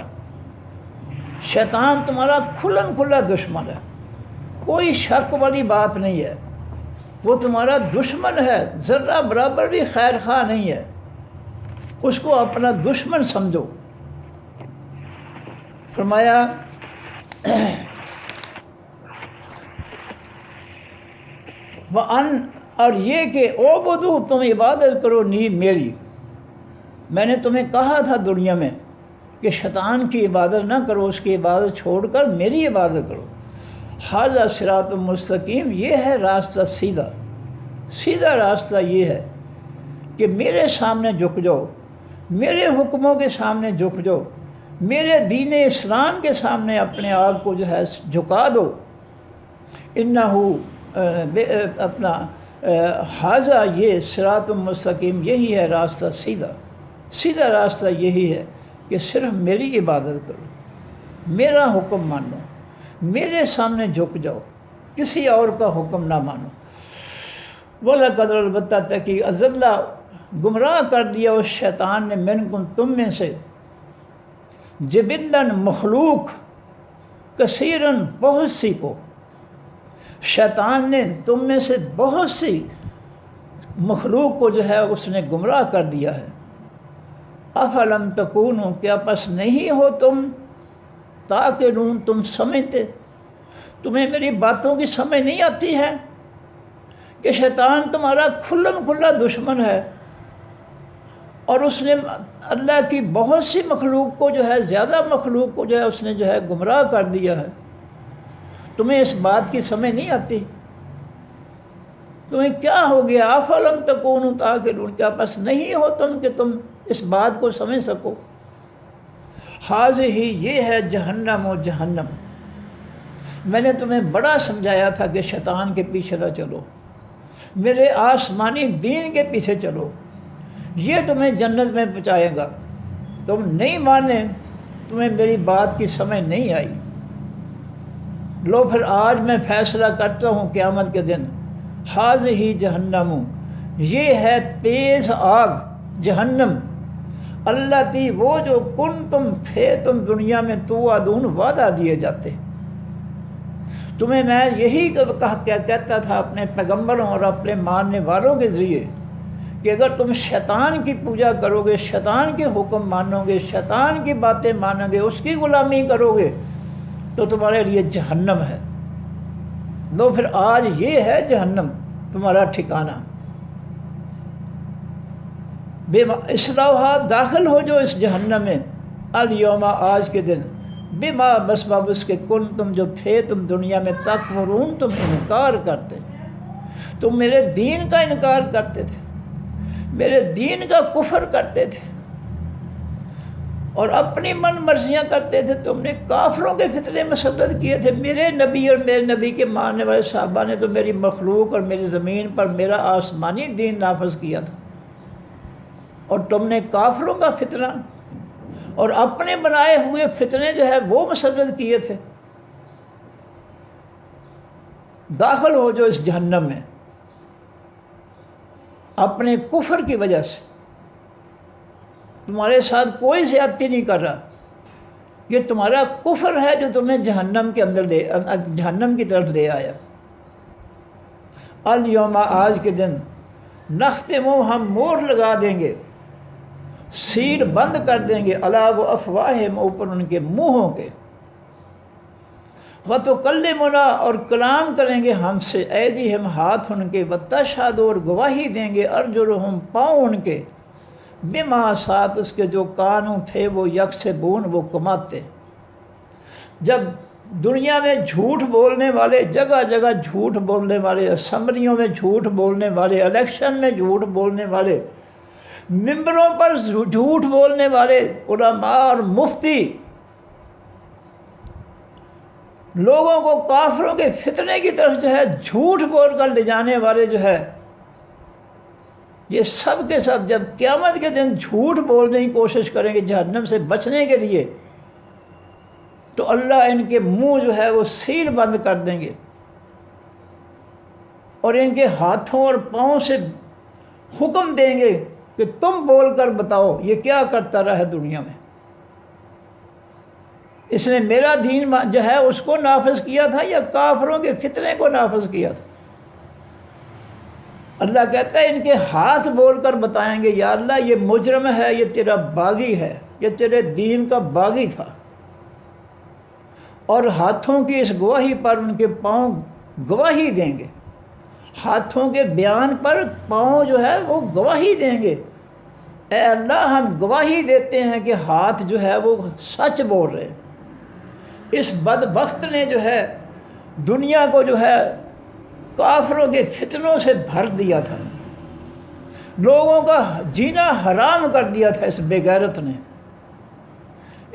شیطان تمہارا کھلم کھلا دشمن ہے، کوئی شک والی بات نہیں ہے۔ وہ تمہارا دشمن ہے، ذرہ برابر بھی خیر خواہ نہیں ہے۔ اس کو اپنا دشمن سمجھو۔ فرمایا اور یہ کہ اعبدوا، تم عبادت کرو نی میری۔ میں نے تمہیں کہا تھا دنیا میں کہ شیطان کی عبادت نہ کرو، اس کی عبادت چھوڑ کر میری عبادت کرو۔ ھذا صراط مستقیم، یہ ہے راستہ سیدھا۔ سیدھا راستہ یہ ہے کہ میرے سامنے جھک جاؤ، میرے حکموں کے سامنے جھک جاؤ، میرے دین اسلام کے سامنے اپنے آپ کو جو ہے جھکا دو۔ انہو اپنا ھذا، یہ صراط مستقیم، یہی ہے راستہ سیدھا۔ سیدھا راستہ یہی ہے کہ صرف میری عبادت کرو، میرا حکم مانو، میرے سامنے جھک جاؤ، کسی اور کا حکم نہ مانو۔ وَلَقَدْ البتہ تحقیق اضل، گمراہ کر دیا اس شیطان نے، منکم، تم میں سے، جبلاً، مخلوق، کثیراً، بہت سی کو۔ شیطان نے تم میں سے بہت سی مخلوق کو جو ہے اس نے گمراہ کر دیا ہے۔ افلم تکونوا، کیا پس نہیں ہو تم، تاقلون، تم سمجھتے؟ تمہیں میری باتوں کی سمجھ نہیں آتی ہے کہ شیطان تمہارا کھلم کھلا دشمن ہے، اور اس نے اللہ کی بہت سی مخلوق کو جو ہے، زیادہ مخلوق کو جو ہے اس نے جو ہے گمراہ کر دیا ہے۔ تمہیں اس بات کی سمجھ نہیں آتی؟ تمہیں کیا ہو گیا؟ افلم تکونوا تاقلون، کیا پس نہیں ہو تم کہ تم اس بات کو سمجھ سکو؟ ھذہ، یہ ہے جہنم، و جہنم۔ میں نے تمہیں بڑا سمجھایا تھا کہ شیطان کے پیچھے نہ چلو، میرے آسمانی دین کے پیچھے چلو، یہ تمہیں جنت میں پہنچائے گا۔ تم نہیں مانے، تمہیں میری بات کی سمجھ نہیں آئی۔ لو پھر آج میں فیصلہ کرتا ہوں قیامت کے دن، ھذہ جہنم، یہ ہے تیز آگ جہنم، التی، وہ جو کنتم تھے تم دنیا میں توعدون، وعدہ دیے جاتے۔ تمہیں میں یہی کہتا تھا اپنے پیغمبروں اور اپنے ماننے والوں کے ذریعے کہ اگر تم شیطان کی پوجا کرو گے، شیطان کے حکم مانو گے، شیطان کی باتیں مانو گے، اس کی غلامی کرو گے، تو تمہارے لیے جہنم ہے۔ لو پھر آج یہ ہے جہنم تمہارا ٹھکانہ۔ اصلوہا، داخل ہو جو اس جہنم میں، الیوم، آج کے دن، بما، بسبب اس کے، کنتم، جو تھے تم دنیا میں، تکفرون، تم انکار کرتے، تم میرے دین کا انکار کرتے تھے، میرے دین کا کفر کرتے تھے، اور اپنی من مرضیاں کرتے تھے۔ تم نے کافروں کے فتنے مسلط کیے تھے۔ میرے نبی اور میرے نبی کے ماننے والے صحابہ نے تو میری مخلوق اور میری زمین پر میرا آسمانی دین نافذ کیا تھا، اور تم نے کافروں کا فتنہ اور اپنے بنائے ہوئے فتنے جو ہے وہ مسلط کیے تھے۔ داخل ہو جو اس جہنم میں اپنے کفر کی وجہ سے۔ تمہارے ساتھ کوئی زیادتی نہیں کر رہا، یہ تمہارا کفر ہے جو تمہیں جہنم کے اندر جہنم کی طرف لے آیا۔ الیوم، آج کے دن، نختم، ہم مہر لگا دیں گے، سیل بند کر دیں گے، علی افواہہم، اوپر ان کے منہوں کے، وتکلمنا، اور کلام کریں گے ہم سے، ایدیہم، ہاتھ ان کے، وتشہد، اور گواہی دیں گے، ارجلہم، پاؤں ان کے، بما، ساتھ اس کے جو کانوں تھے وہ یکسبون، وہ کماتے۔ جب دنیا میں جھوٹ بولنے والے، جگہ جگہ جھوٹ بولنے والے، اسمبلیوں میں جھوٹ بولنے والے، الیکشن میں جھوٹ بولنے والے، ممبروں پر جھوٹ بولنے والے علماء اور مفتی، لوگوں کو کافروں کے فتنے کی طرف جو ہے جھوٹ بول کر لے جانے والے جو ہے، یہ سب کے سب جب قیامت کے دن جھوٹ بولنے کی کوشش کریں گے جہنم سے بچنے کے لیے، تو اللہ ان کے منہ جو ہے وہ سیل بند کر دیں گے، اور ان کے ہاتھوں اور پاؤں سے حکم دیں گے کہ تم بول کر بتاؤ یہ کیا کرتا رہا ہے دنیا میں۔ اس نے میرا دین جو ہے اس کو نافذ کیا تھا یا کافروں کے فتنے کو نافذ کیا تھا؟ اللہ کہتا ہے ان کے ہاتھ بول کر بتائیں گے یا اللہ یہ مجرم ہے، یہ تیرا باغی ہے، یہ تیرے دین کا باغی تھا، اور ہاتھوں کی اس گواہی پر ان کے پاؤں گواہی دیں گے، ہاتھوں کے بیان پر پاؤں جو ہے وہ گواہی دیں گے، اے اللہ ہم گواہی دیتے ہیں کہ ہاتھ جو ہے وہ سچ بول رہے ہیں۔ اس بدبخت نے جو ہے دنیا کو جو ہے کافروں کے فتنوں سے بھر دیا تھا، لوگوں کا جینا حرام کر دیا تھا اس بے غیرت نے۔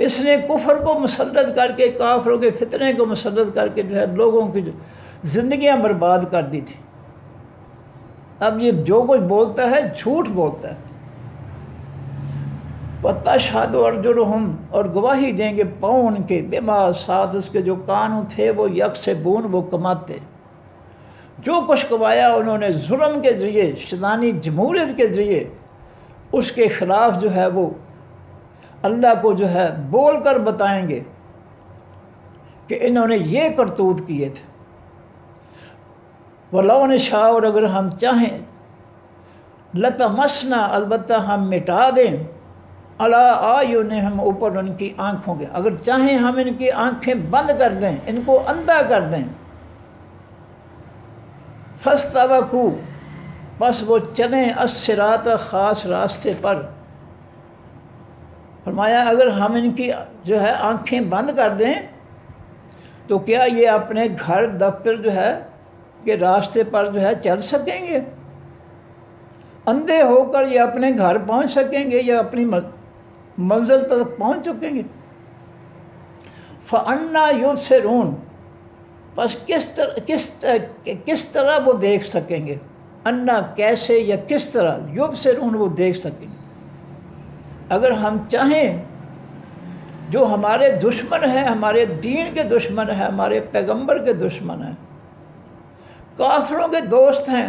اس نے کفر کو مسلط کر کے، کافروں کے فتنے کو مسلط کر کے جو ہے لوگوں کی زندگیاں برباد کر دی تھی۔ اب یہ جو کچھ بولتا ہے جھوٹ بولتا ہے۔ وَتَشْهَدُ أَرْجُلُهُمْ، اور گواہی دیں گے پاؤں ان کے، بما، ساتھ اس کے جو کانوں تھے وہ یکسبون، وہ کماتے، جو کچھ کمایا انہوں نے ظلم کے ذریعے، شیطانی جمہوریت کے ذریعے، اس کے خلاف جو ہے وہ اللہ کو جو ہے بول کر بتائیں گے کہ انہوں نے یہ کرتوت کیے تھے۔ وَلَوْ نَشَاءُ، اور اگر ہم چاہیں، لَطَمَسْنَا، البتہ ہم مٹا دیں، عَلَىٰ أَعْيُنِهِمْ، اوپر ان کی آنکھوں کے، اگر چاہیں ہم ان کی آنکھیں بند کر دیں، ان کو اندھا کر دیں۔ فَاسْتَبَقُوا، بس وہ چلیں، الصِّرَاطَ، خاص راستے پر۔ فرمایا اگر ہم ان کی جو ہے آنکھیں بند کر دیں تو کیا یہ اپنے گھر دفتر جو ہے کہ راستے پر جو ہے چل سکیں گے؟ اندھے ہو کر یہ اپنے گھر پہنچ سکیں گے یا اپنی منزل پر پہنچ سکیں گے؟ فَأَنَّىٰ يُبْصِرُونَ، بس کس طرح وہ دیکھ سکیں گے؟ انا، کیسے یا کس طرح، یبصرون، وہ دیکھ سکیں گے۔ اگر ہم چاہیں، جو ہمارے دشمن ہیں، ہمارے دین کے دشمن ہیں، ہمارے پیغمبر کے دشمن ہیں، کافروں کے دوست ہیں،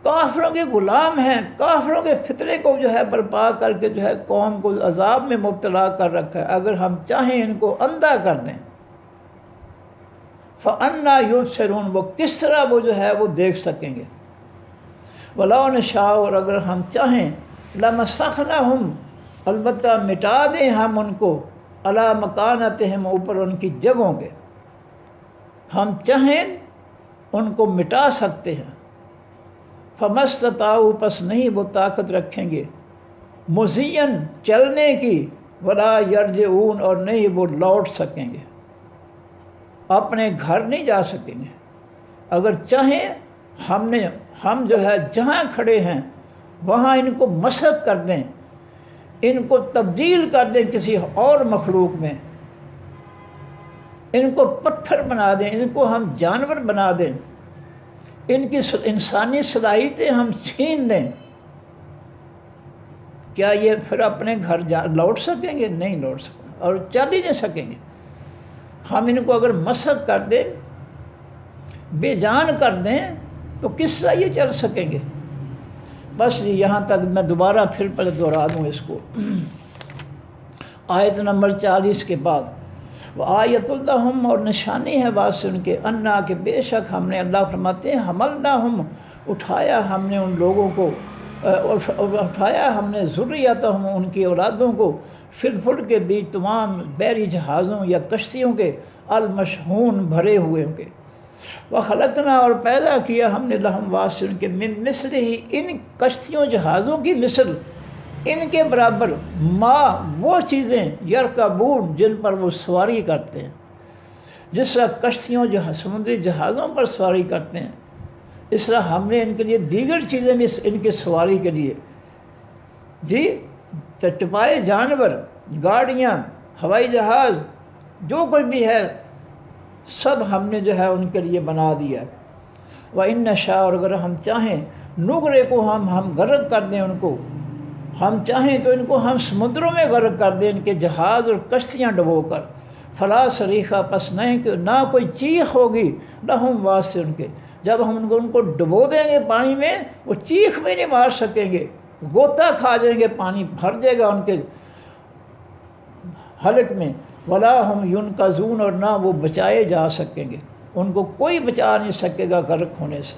کافروں کے غلام ہیں، کافروں کے فتنے کو جو ہے برپا کر کے جو ہے قوم کو عذاب میں مبتلا کر رکھا ہے، اگر ہم چاہیں ان کو اندھا کر دیں، فَأَنَّىٰ يُبْصِرُونَ، وہ کس طرح وہ جو ہے وہ دیکھ سکیں گے۔ وَلَوْ نَشَاءُ، اور اگر ہم چاہیں، لَمَسَخْنَاهُمْ، البتہ مٹا دیں ہم ان کو، عَلَىٰ مَكَانَتِهِمْ، اوپر ان کی جگہوں کے، ہم چاہیں ان کو مٹا سکتے ہیں۔ فَمَا اسْتَطَاعُوا، پس نہیں وہ طاقت رکھیں گے، مُضِيًّا، چلنے کی، وَلَا يَرْجِعُونَ، اور نہیں وہ لوٹ سکیں گے، اپنے گھر نہیں جا سکیں گے۔ اگر چاہیں ہم جو ہے جہاں کھڑے ہیں وہاں ان کو مسخ کر دیں، ان کو تبدیل کر دیں کسی اور مخلوق میں، ان کو پتھر بنا دیں، ان کو ہم جانور بنا دیں، ان کی انسانی صلاحیتیں ہم چھین دیں، کیا یہ پھر اپنے گھر لوٹ سکیں گے؟ نہیں لوٹ سکیں گے، اور چل ہی نہیں سکیں گے۔ ہم ان کو اگر مسخ کر دیں، بے جان کر دیں، تو کس طرح یہ چل سکیں گے؟ بس یہاں تک میں دوبارہ پھر پہلے دہرا دوں اس کو۔ آیت نمبر 40 کے بعد، وَآیَةُ لَهُمْ، اور نشانی ہے واسطے ان کے، انا، کہ بے شک ہم نے، اللہ فرماتے ہیں، حملناہم، اٹھایا ہم نے ان لوگوں کو، اٹھایا ہم نے ذریتہم، ان کی اولادوں کو، فی الفلک کے بیچ تمام بحری جہازوں یا کشتیوں کے، المشحون، بھرے ہوئے کے، وخلقنا، اور پیدا کیا ہم نے، لہم واسطے ان کے، من مثلہ، ان کشتیوں جہازوں کی مثل، ان کے برابر، ما، وہ چیزیں، یرکبون، جن پر وہ سواری کرتے ہیں، جس طرح کشتیوں سمندری جہازوں پر سواری کرتے ہیں، اس طرح ہم نے ان کے لیے دیگر چیزیں بھی ان کی سواری کے لیے، جی، چٹپائے جانور، گاڑیاں، ہوائی جہاز، جو کچھ بھی ہے سب ہم نے جو ہے ان کے لیے بنا دیا۔ وَإِن نَشَاءُ، اور اگر ہم چاہیں، نُغْرِقُ، ہم غرق کر دیں ان کو، ہم چاہیں تو ان کو ہم سمندروں میں غرق کر دیں، ان کے جہاز اور کشتیاں ڈبو کر، فلا صریخہ، پس نہیں کہ نہ کوئی چیخ ہوگی، لہم، واسطے ان کے، جب ہم ان کو ڈبو دیں گے پانی میں، وہ چیخ بھی نہیں مار سکیں گے، غوطہ کھا جائیں گے، پانی بھر جائے گا ان کے حلق میں، ولا ہم ینقذون، اور نہ وہ بچائے جا سکیں گے، ان کو کوئی بچا نہیں سکے گا غرق ہونے سے۔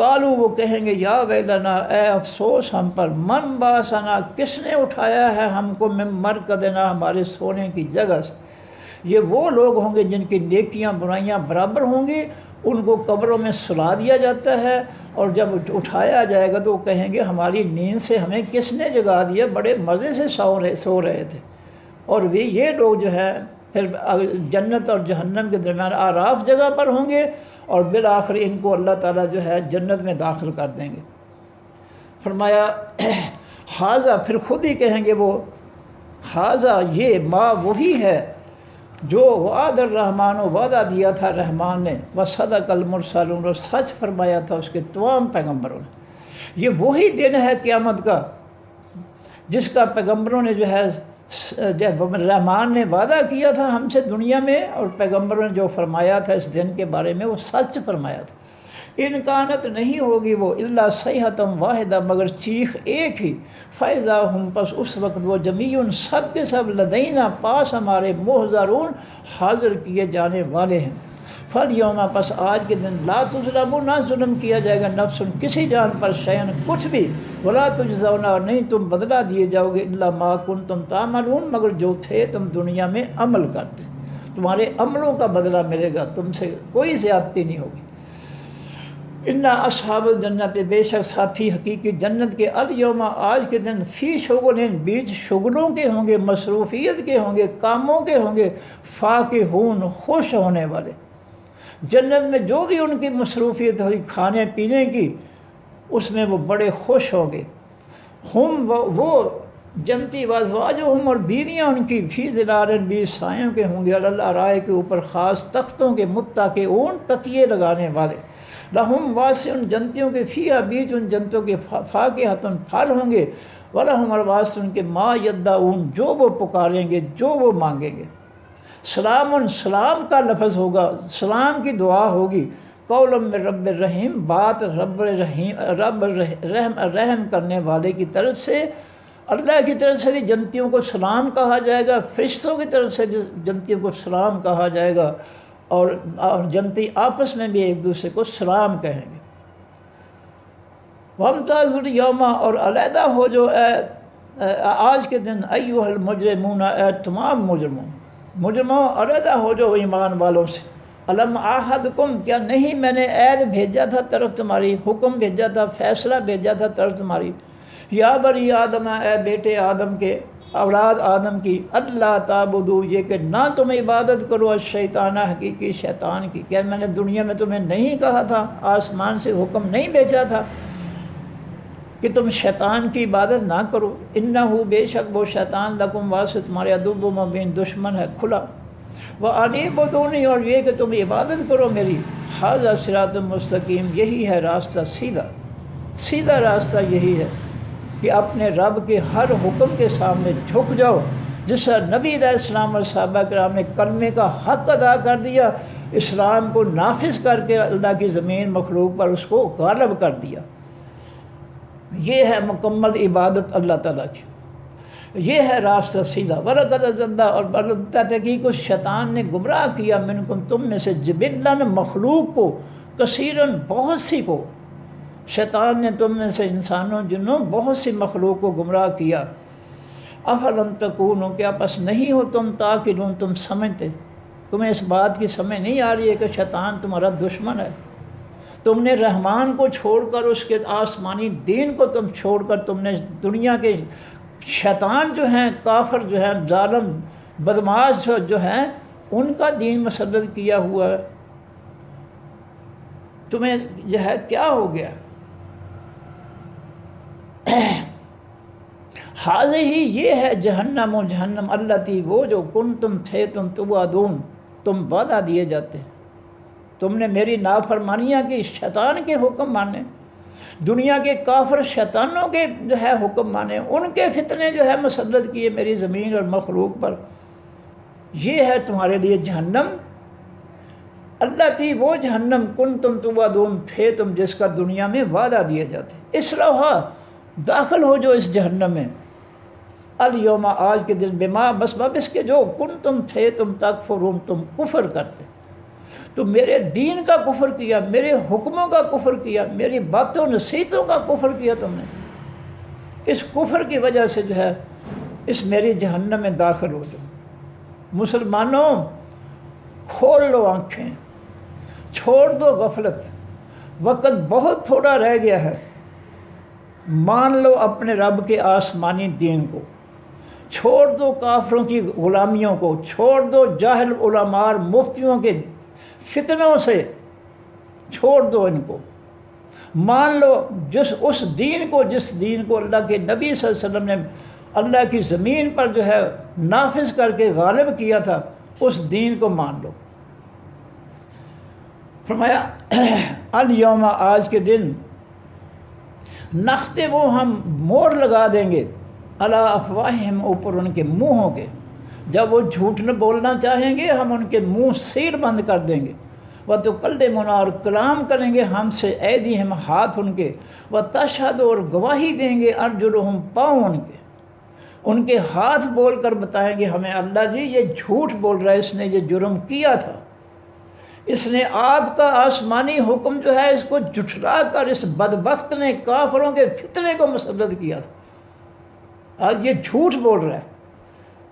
قالو وہ کہیں گے یا ویلنا اے افسوس ہم پر، من باسنا کس نے اٹھایا ہے ہم کو، من مرقدنا ہمارے سونے کی جگہ سے۔ یہ وہ لوگ ہوں گے جن کی نیکیاں برائیاں برابر ہوں گی، ان کو قبروں میں سلا دیا جاتا ہے، اور جب اٹھایا جائے گا تو وہ کہیں گے ہماری نیند سے ہمیں کس نے جگا دیا، بڑے مزے سے سو رہے تھے۔ اور یہ لوگ جو ہے پھر جنت اور جہنم کے درمیان آراف جگہ پر ہوں گے، اور بالآخر ان کو اللہ تعالیٰ جو ہے جنت میں داخل کر دیں گے۔ فرمایا حاذا، پھر خود ہی کہیں گے وہ، حاذا یہ ما وہی ہے جو وعد الرحمن و وعدہ دیا تھا رحمان نے، وصدق المرسلون، اور سچ فرمایا تھا اس کے تمام پیغمبروں نے۔ یہ وہی دن ہے قیامت کا جس کا پیغمبروں نے جو ہے رحمان نے وعدہ کیا تھا ہم سے دنیا میں، اور پیغمبروں نے جو فرمایا تھا اس دن کے بارے میں وہ سچ فرمایا تھا۔ انکانت نہیں ہوگی وہ الا صیحۃ واحدہ، مگر چیخ ایک ہی، فاذا ہم، پس اس وقت وہ جمیع سب کے سب لدینا پاس ہمارے، محضرون حاضر کیے جانے والے ہیں۔ فالیوم، پس آج کے دن، لا تظلم، نہ ظلم کیا جائے گا نفس کسی جان پر، شیئن کچھ بھی، ولا تجزون، اور نہیں تم بدلہ دیے جاؤ گے، الا ما کنتم تعملون، مگر جو تھے تم دنیا میں عمل کرتے، تمہارے عملوں کا بدلہ ملے گا، تم سے کوئی زیادتی نہیں ہوگی۔ انا اصحاب الجنت، بے شک ساتھی حقیقی جنت کے، الیوم آج کے دن، فی شغلن بیچ شغلوں کے ہوں گے، مصروفیت کے ہوں گے، کاموں کے ہوں گے، فاکہون خوش ہونے والے۔ جنت میں جو بھی ان کی مصروفیت ہوگی کھانے پینے کی، اس میں وہ بڑے خوش ہوں گے۔ ہم وہ جنتی وازواجہم، اور بیویاں ان کی، فی ظلال بھی سایوں کے ہوں گے، علی الارائک کے اوپر خاص تختوں کے، متکئون تکیے لگانے والے، لہم واسع جنتیوں کے، فیہا بیچ ان جنتوں کے، فاکہۃ پھل ہوں گے، ولہم الواسع ان کے، ما یدعون جو وہ پکاریں گے، جو وہ مانگیں گے۔ سلام، سلام کا لفظ ہوگا، سلام کی دعا ہوگی، قول من رب الرحیم، بات رب رحم کرنے والے کی طرف سے، اللہ کی طرف سے بھی جنتیوں کو سلام کہا جائے گا، فرشتوں کی طرف سے بھی جنتیوں کو سلام کہا جائے گا، اور جنتی آپس میں بھی ایک دوسرے کو سلام کہیں گے۔ وامتازوا الیوم، اور علیحدہ ہو جو آج کے دن، ایھا المجرمون، اے تمام مجرموں علیحدہ ہو جو ایمان والوں سے، الم اعہدکم، کیا نہیں میں نے عہد بھیجا تھا طرف تمہاری، حکم بھیجا تھا، فیصلہ بھیجا تھا طرف تمہاری، یا بنی آدم، اے بیٹے آدم کے، اولاد آدم کی، اللہ تعبدوا، یہ کہ نہ تم عبادت کرو، الشیطان، حقیقی شیطان کی۔ کیا میں نے دنیا میں تمہیں نہیں کہا تھا، آسمان سے حکم نہیں بھیجا تھا کہ تم شیطان کی عبادت نہ کرو؟ انہ، بے شک وہ شیطان، لکم واسطہ تمہارے، عدو مبین، دشمن ہے کھلا، وانعبدونی، اور یہ کہ تم عبادت کرو میری، ھذا صراط مستقیم، یہی ہے راستہ سیدھا، سیدھا راستہ یہی ہے کہ اپنے رب کے ہر حکم کے سامنے جھک جاؤ، جس طرح نبی علیہ السلام اور صحابہ کرام نے کلمے کا حق ادا کر دیا، اسلام کو نافذ کر کے اللہ کی زمین مخلوق پر اس کو غالب کر دیا۔ یہ ہے مکمل عبادت اللہ تعالیٰ کی، یہ ہے راستہ سیدھا۔ وَلَقَدْ أَضَلَّ، اور تحقیق شیطان نے گمراہ کیا، منکم، تم میں سے، جبلاً مخلوق کو، کثیراً بہت سی کو، شیطان نے تم میں سے انسانوں جنوں بہت سی مخلوق کو گمراہ کیا۔ افلم تکونوا، کیا پس نہیں ہو تم، تاقلون، تم سمجھتے، تمہیں اس بات کی سمجھ نہیں آ رہی ہے کہ شیطان تمہارا دشمن ہے؟ تم نے رحمان کو چھوڑ کر، اس کے آسمانی دین کو تم چھوڑ کر، تم نے دنیا کے شیطان جو ہیں، کافر جو ہیں، ظالم بدماش جو ہیں، ان کا دین مسلط کیا ہوا ہے۔ تمہیں جو ہے کیا ہو گیا؟ حاضر ہی یہ ہے جہنم، و جہنم، اللتی، وہ جو کنتم تھے تم توعدون، تم وعدہ دیے جاتے، تم نے میری نافرمانیاں کی، شیطان کے حکم مانے، دنیا کے کافر شیطانوں کے جو ہے حکم مانے، ان کے فتنے جو ہے مسلط کیے میری زمین اور مخلوق پر، یہ ہے تمہارے لیے جہنم، اللتی، وہ جہنم، کنتم توعدون، تھے تم جس کا دنیا میں وعدہ دیے جاتے، اصلوہا، داخل ہو جو اس جہنم میں، الیوم، آج کے دن، بما، بس اس کے جو کنتم تھے تم تکفرون، تم کفر کرتے، تو میرے دین کا کفر کیا، میرے حکموں کا کفر کیا، میری باتوں نصیحتوں کا کفر کیا تم نے، اس کفر کی وجہ سے جو ہے اس میری جہنم میں داخل ہو جاؤ۔ مسلمانوں کھول لو آنکھیں، چھوڑ دو غفلت، وقت بہت تھوڑا رہ گیا ہے، مان لو اپنے رب کے آسمانی دین کو، چھوڑ دو کافروں کی غلامیوں کو، چھوڑ دو جاہل علماء مفتیوں کے فتنوں سے، چھوڑ دو ان کو، مان لو اس دین کو جس دین کو اللہ کے نبی صلی اللہ علیہ وسلم نے اللہ کی زمین پر جو ہے نافذ کر کے غالب کیا تھا، اس دین کو مان لو۔ فرمایا الیوم، آج کے دن، نختم، ہم مور لگا دیں گے، علی افواہہم، اوپر ان کے منہوں کے، جب وہ جھوٹ نہ بولنا چاہیں گے ہم ان کے منہ سیل بند کر دیں گے، وتکلمنا، اور کلام کریں گے ہم سے، ایدیہم، ہاتھ ان کے، وتشہد، اور گواہی دیں گے، ارجلہم، پاؤں ان کے ہاتھ بول کر بتائیں گے ہمیں اللہ جی یہ جھوٹ بول رہا ہے، اس نے یہ جرم کیا تھا، اس نے آپ کا آسمانی حکم جو ہے اس کو جھٹلا کر اس بدبخت نے کافروں کے فتنے کو مسلط کیا تھا، آج یہ جھوٹ بول رہا ہے،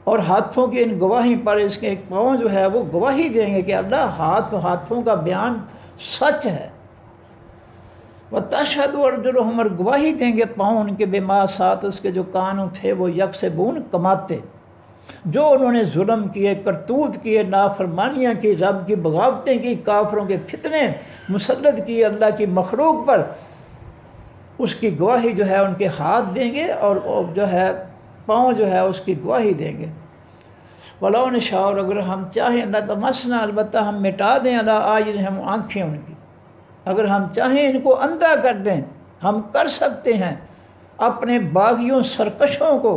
اور ہاتھوں کی ان گواہی پر اس کے پاؤں جو ہے وہ گواہی دیں گے کہ اللہ ہاتھوں کا بیان سچ ہے، وَتَشْهَدُ أَرْجُلُهُمْ، اور گواہی دیں گے پاؤں ان کے، بما، ساتھ اس کے جو کانوں تھے وہ یکسبون، کماتے، جو انہوں نے ظلم کیے، کرتوت کیے، نافرمانیاں کی، رب کی بغاوتیں کی، کافروں کے فتنے مسلط کیے اللہ کی مخلوق پر، اس کی گواہی جو ہے ان کے ہاتھ دیں گے، اور جو ہے پاؤں جو ہے اس کی گواہی دیں گے۔ وَلَوْ نَشَاءُ، اور اگر ہم چاہیں، لَطَمَسْنَا، البتہ ہم مٹا دیں، عَلَىٰ أَعْيُنِهِمْ، آنکھیں ان کی، اگر ہم چاہیں ان کو اندھا کر دیں، ہم کر سکتے ہیں اپنے باغیوں سرکشوں کو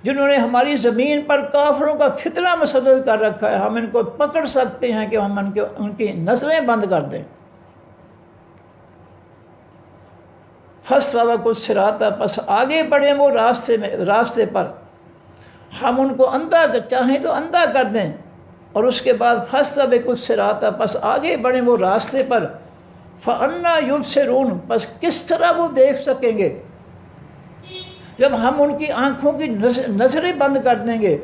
جنہوں نے ہماری زمین پر کافروں کا فتنہ مسلط کر رکھا ہے، ہم ان کو پکڑ سکتے ہیں کہ ہم ان کی نظریں بند کر دیں۔ فَاسْتَبَقُوا الصِّرَاطَ، پس آگے بڑھیں وہ راستے پر، ہم ان کو اندھا چاہیں تو اندھا کر دیں، اور اس کے بعد فَاسْتَبِقُوا الصِّرَاطَ، پس آگے بڑھیں وہ راستے پر، فَأَنَّىٰ يُبْصِرُونَ، پس کس طرح وہ دیکھ سکیں گے، جب ہم ان کی آنکھوں کی نظریں بند کر دیں گے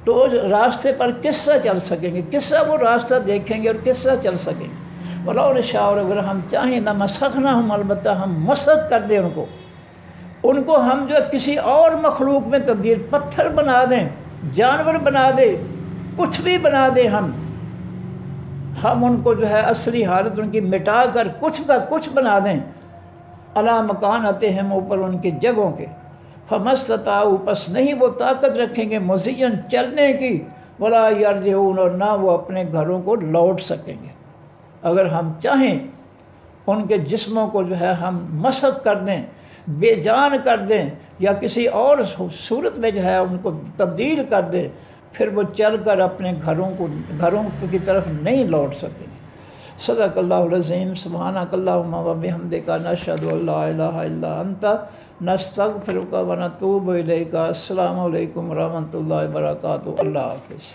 تو راستے پر کس طرح چل سکیں گے، کس طرح وہ راستہ دیکھیں گے اور کس طرح چل سکیں گے۔ وَلَوْ نَشَاءُ، اور اگر ہم چاہیں، لَمَسَخْنَاهُمْ، البتہ ہم مسخ کر دیں ان کو ہم جو کسی اور مخلوق میں تبدیل، پتھر بنا دیں، جانور بنا دیں، کچھ بھی بنا دیں، ہم ان کو جو ہے اصلی حالت ان کی مٹا کر کچھ کا کچھ بنا دیں، عَلَىٰ مَكَانَتِهِمْ، اوپر ان کی جگہوں کے، فَمَا اسْتَطَاعُوا، پس نہیں وہ طاقت رکھیں گے، مُضِيًّا، چلنے کی، وَلَا يَرْجِعُونَ، اور نہ وہ اپنے گھروں کو لوٹ سکیں گے۔ اگر ہم چاہیں ان کے جسموں کو جو ہے ہم مسخ کر دیں، بے جان کر دیں، یا کسی اور صورت میں جو ہے ان کو تبدیل کر دیں، پھر وہ چل کر اپنے گھروں کی طرف نہیں لوٹ سکیں۔ صدق اللہ العظیم۔ سبحانک اللہم و بحمدک، نشہد ان لا الہ الا انت، نستغفرک و نتوب الیک۔ السلام علیکم ورحمۃ اللہ وبرکاتہ۔ اللہ حافظ۔